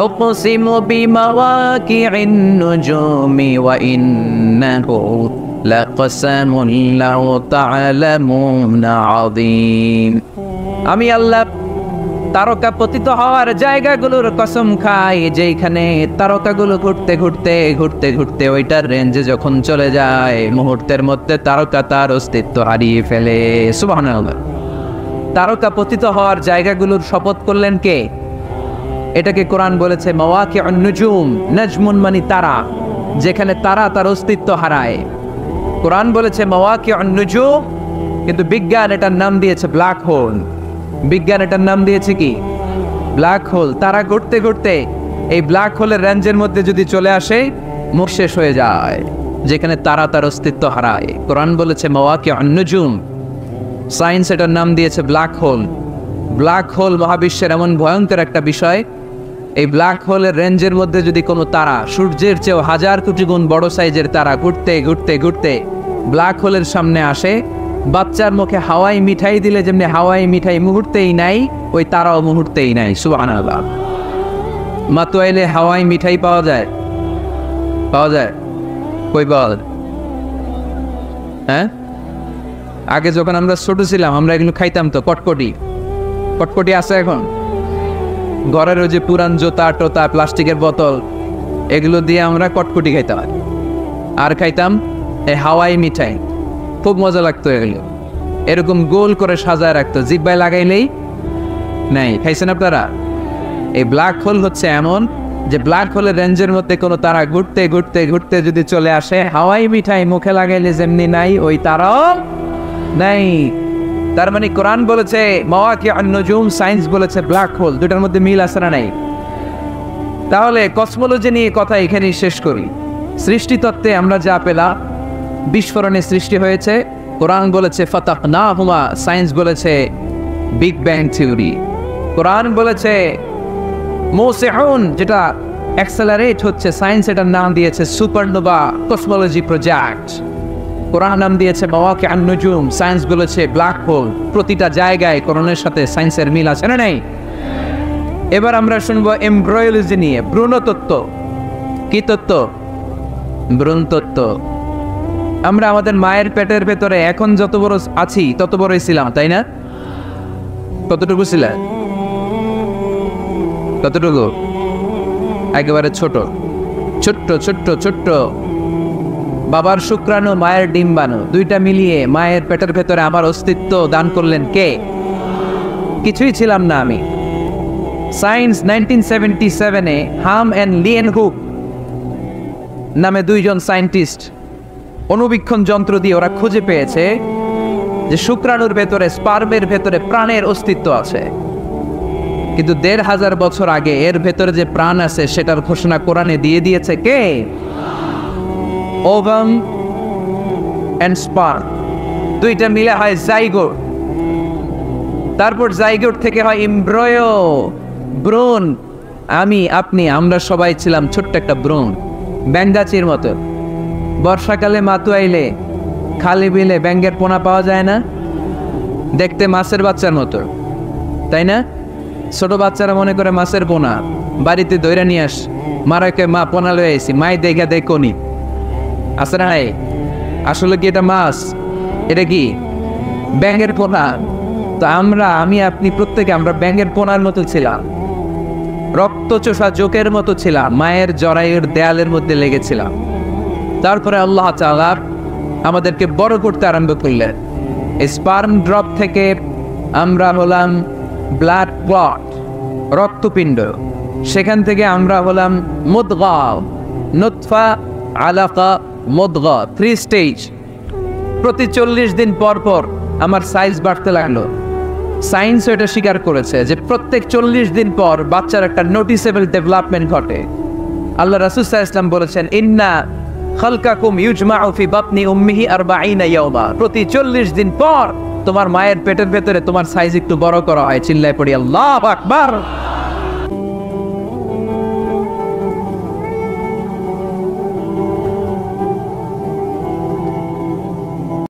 উকসিমু বিমাওয়াকিইন নুজুমি ওয়া ইন্নাহু লাকসামুন লাউ তা'লামুনা আযীম। আমি আল্লাহ তারকা পতিত হওয়ার জায়গাগুলোর কসম খাই, যেখানে তারকাগুলো ঘুরতে ঘুরতে ঘুরতে ঘুরতে ওইটার রেঞ্জে যখন চলে যায়, মুহূর্তের মধ্যে তারকা তার অস্তিত্ব হারিয়ে ফেলে। সুবহানাল্লাহ। তারকা পতিত হওয়ার জায়গাগুলোর শপথ করলেন কে? এটাকে কোরআন বলেছে মাওয়াকিউন নুজুম, নাজমুন মানে তারা, যেখানে তারা তার অস্তিত্ব হারায়। কোরআন বলেছে মাওয়াকিউন নুজুম, কিন্তু বিজ্ঞান এটার নাম দিয়েছে ব্ল্যাক হোল। বিজ্ঞান এটার নাম দিয়েছে কি? Black hole. তারা ঘুরতে ঘুরতে এই ব্ল্যাক হোলের রেঞ্জের মধ্যে যদি চলে আসে, মুখ শেষ হয়ে যায়, যেখানে তারা তার অস্তিত্ব হারায়। কোরআন বলেছে মাওয়াকিউন নুজুম। সায়েন্স এটার নাম দিয়েছে ব্ল্যাক হোল। ব্ল্যাক হোল মহাবিশ্বের এমন ভয়ঙ্কর একটা বিষয়, এই ব্ল্যাক হোলের রেঞ্জের মধ্যে যদি কোনো তারা সূর্যের চেয়েও 1000 কোটি গুণ বড় সাইজের তারা ঘুরতে ঘুরতে ঘুরতে ব্ল্যাক হোলের সামনে আসে, বাচ্চার মুখে হাওয়াই মিঠাই দিলে যেমনি হাওয়াই মিঠাই মুহূর্তেই নাই, ওই তারাও মুহূর্তেই নাই। সুবহানাল্লাহ। মাতুয়াইলে হাওয়াই মিঠাই পাওয়া যায়? পাওয়া যায়? কই পাওয়া যায়? হ্যাঁ, আগে যখন আমরা ছোট ছিলাম আমরা এগুলো খাইতাম তো। কটকটি, কটকটি আছে এখন? ঘরের ওই যে পুরান জোতা টোতা প্লাস্টিকের বোতল, এগুলো দিয়ে আমরা কটকটি খাইতাম। আর খাইতাম এই হাওয়াই মিঠাই, খুব মজা লাগতো। এগুলো এরকম গোল করে সাজায় রাখতো, জিব্বায় লাগাইলেই নাই। খাইছেন আপনারা? এই ব্ল্যাক হোল হচ্ছে এমন যে ব্ল্যাক হোলের রেঞ্জের মধ্যে কোনো তারা ঘুরতে ঘুরতে ঘুরতে যদি চলে আসে, হাওয়াই মিঠাই মুখে লাগাইলে যেমনি নাই, ওই তারাও নাই। তার মানে কোরআন বলেছে মাওয়াকিউন নুজুম, সায়েন্স বলেছে ব্ল্যাক হোল। দুটার মধ্যে মিল আছে না নাই? তাহলে কসমোলজি নিয়ে কথা এখানেই শেষ করি। সৃষ্টি তত্ত্বে আমরা যা পেলাম, বিস্ফোরণে সৃষ্টি হয়েছে। কোরআন বলেছে ফাতাহনাহুমা, সায়েন্স বলেছে বিগ ব্যাং থিওরি। কোরআন বলেছে মুসিউন, যেটা অ্যাক্সেলারেট হচ্ছে, সায়েন্স এটার নাম দিয়েছে সুপারনোভা কসমোলজি প্রজেক্ট। কোরআন নাম দিয়েছে মাওয়াকিউন নুজুম, সায়েন্স বলেছে ব্ল্যাক হোল। প্রতিটা জায়গায় কোরআনের সাথে সায়েন্সের মিল আছে না নাই? এবার আমরা শুনবো এমব্রয়োলজি নিয়ে, ভ্রূণতত্ত্ব। কি তত্ত্ব? ভ্রূণতত্ত্ব। আমরা আমাদের মায়ের পেটের ভেতরে এখন যত বড় আছি তত বড়ই ছিলাম, তাই না? কতটুকু ছিলেন? কতটুকু? একেবারে ছোট, ছোট্ট ছোট্ট ছোট্ট। বাবার শুক্রাণু, মায়ের ডিম্বাণু, দুইটা মিলিয়ে মায়ের পেটের ভেতরে আমার অস্তিত্ব দান করলেন কে? কিছুই ছিলাম না আমি। সায়েন্স 1977-এ হাম অ্যান্ড লিয়েন হুক নামে দুইজন সায়েন্টিস্ট অনুবীক্ষণ যন্ত্র দিয়ে ওরা খুঁজে পেয়েছে যে শুক্রাণুর ভেতরে, স্পার্মের ভেতরে প্রাণের অস্তিত্ব আছে। কিন্তু 1500 বছর আগে এর ভেতরে যে প্রাণ আছে সেটার ঘোষণা কোরআনে দিয়ে দিয়েছে কে? ওভাম অ্যান্ড স্পার্ম, দুইটা মিলে হয় জাইগোট। তারপর জাইগোট থেকে হয় এমব্রয়ো, ভ্রূণ। আমি, আপনি, আমরা সবাই ছিলাম ছোট্ট একটা ভ্রূণ, ব্যাঙ্গাচির মতো। বর্ষাকালে মাতুয়াইলে খালি বিলে ব্যাঙ্গের পোনা পাওয়া যায় না? দেখতে মাছের বাচ্চার মতো, তাই না? ছোট বাচ্চারা মনে করে মাছের পোনা, বাড়িতে দইরা নিয়ে আস, মারাকে মা পোনা লয়ে আইছি, মাই দেখা দেয় কনি আছে না? আসলে কি এটা মাছ? এটা কি ব্যাঙের পোনা? তো আমরা, আমি, আপনি, প্রত্যেকে আমরা ব্যাঙের পোনার মতো ছিলাম, রক্তচোষা জোকের মতো ছিলাম, মায়ের জরায়ুর দেয়ালের মধ্যে লেগেছিলাম। তারপরে আল্লাহ তাআলা আমাদেরকে বড় করতে আরম্ভ করলেন। স্পার্ম ড্রপ থেকে আমরা হলাম ব্লাড ক্লট, রক্তপিণ্ড। সেখান থেকে আমরা হলাম মুদগা, নুতফা, আলাকা, মুদগা, 3 স্টেজ। প্রতি 40 দিন পর পর আমার সাইজ বাড়তে লাগলো। সায়েন্স এটা স্বীকার করেছে যে প্রত্যেক 40 দিন পর বাচ্চার একটা নোটিসেবল ডেভেলপমেন্ট ঘটে। আল্লাহ রাসূল সাল্লাল্লাহু আলাইহি ওয়াসাল্লাম বলেছেন, ইন্না খালকাকুম ইউজমাউ ফি বাতনি উম্মিহি 40 ইয়াওমা। প্রতি 40 দিন পর তোমার মায়ের পেটের ভেতরে তোমার সাইজ একটু বড় করা হয়। চিল্লায় পড়ি আল্লাহু আকবার।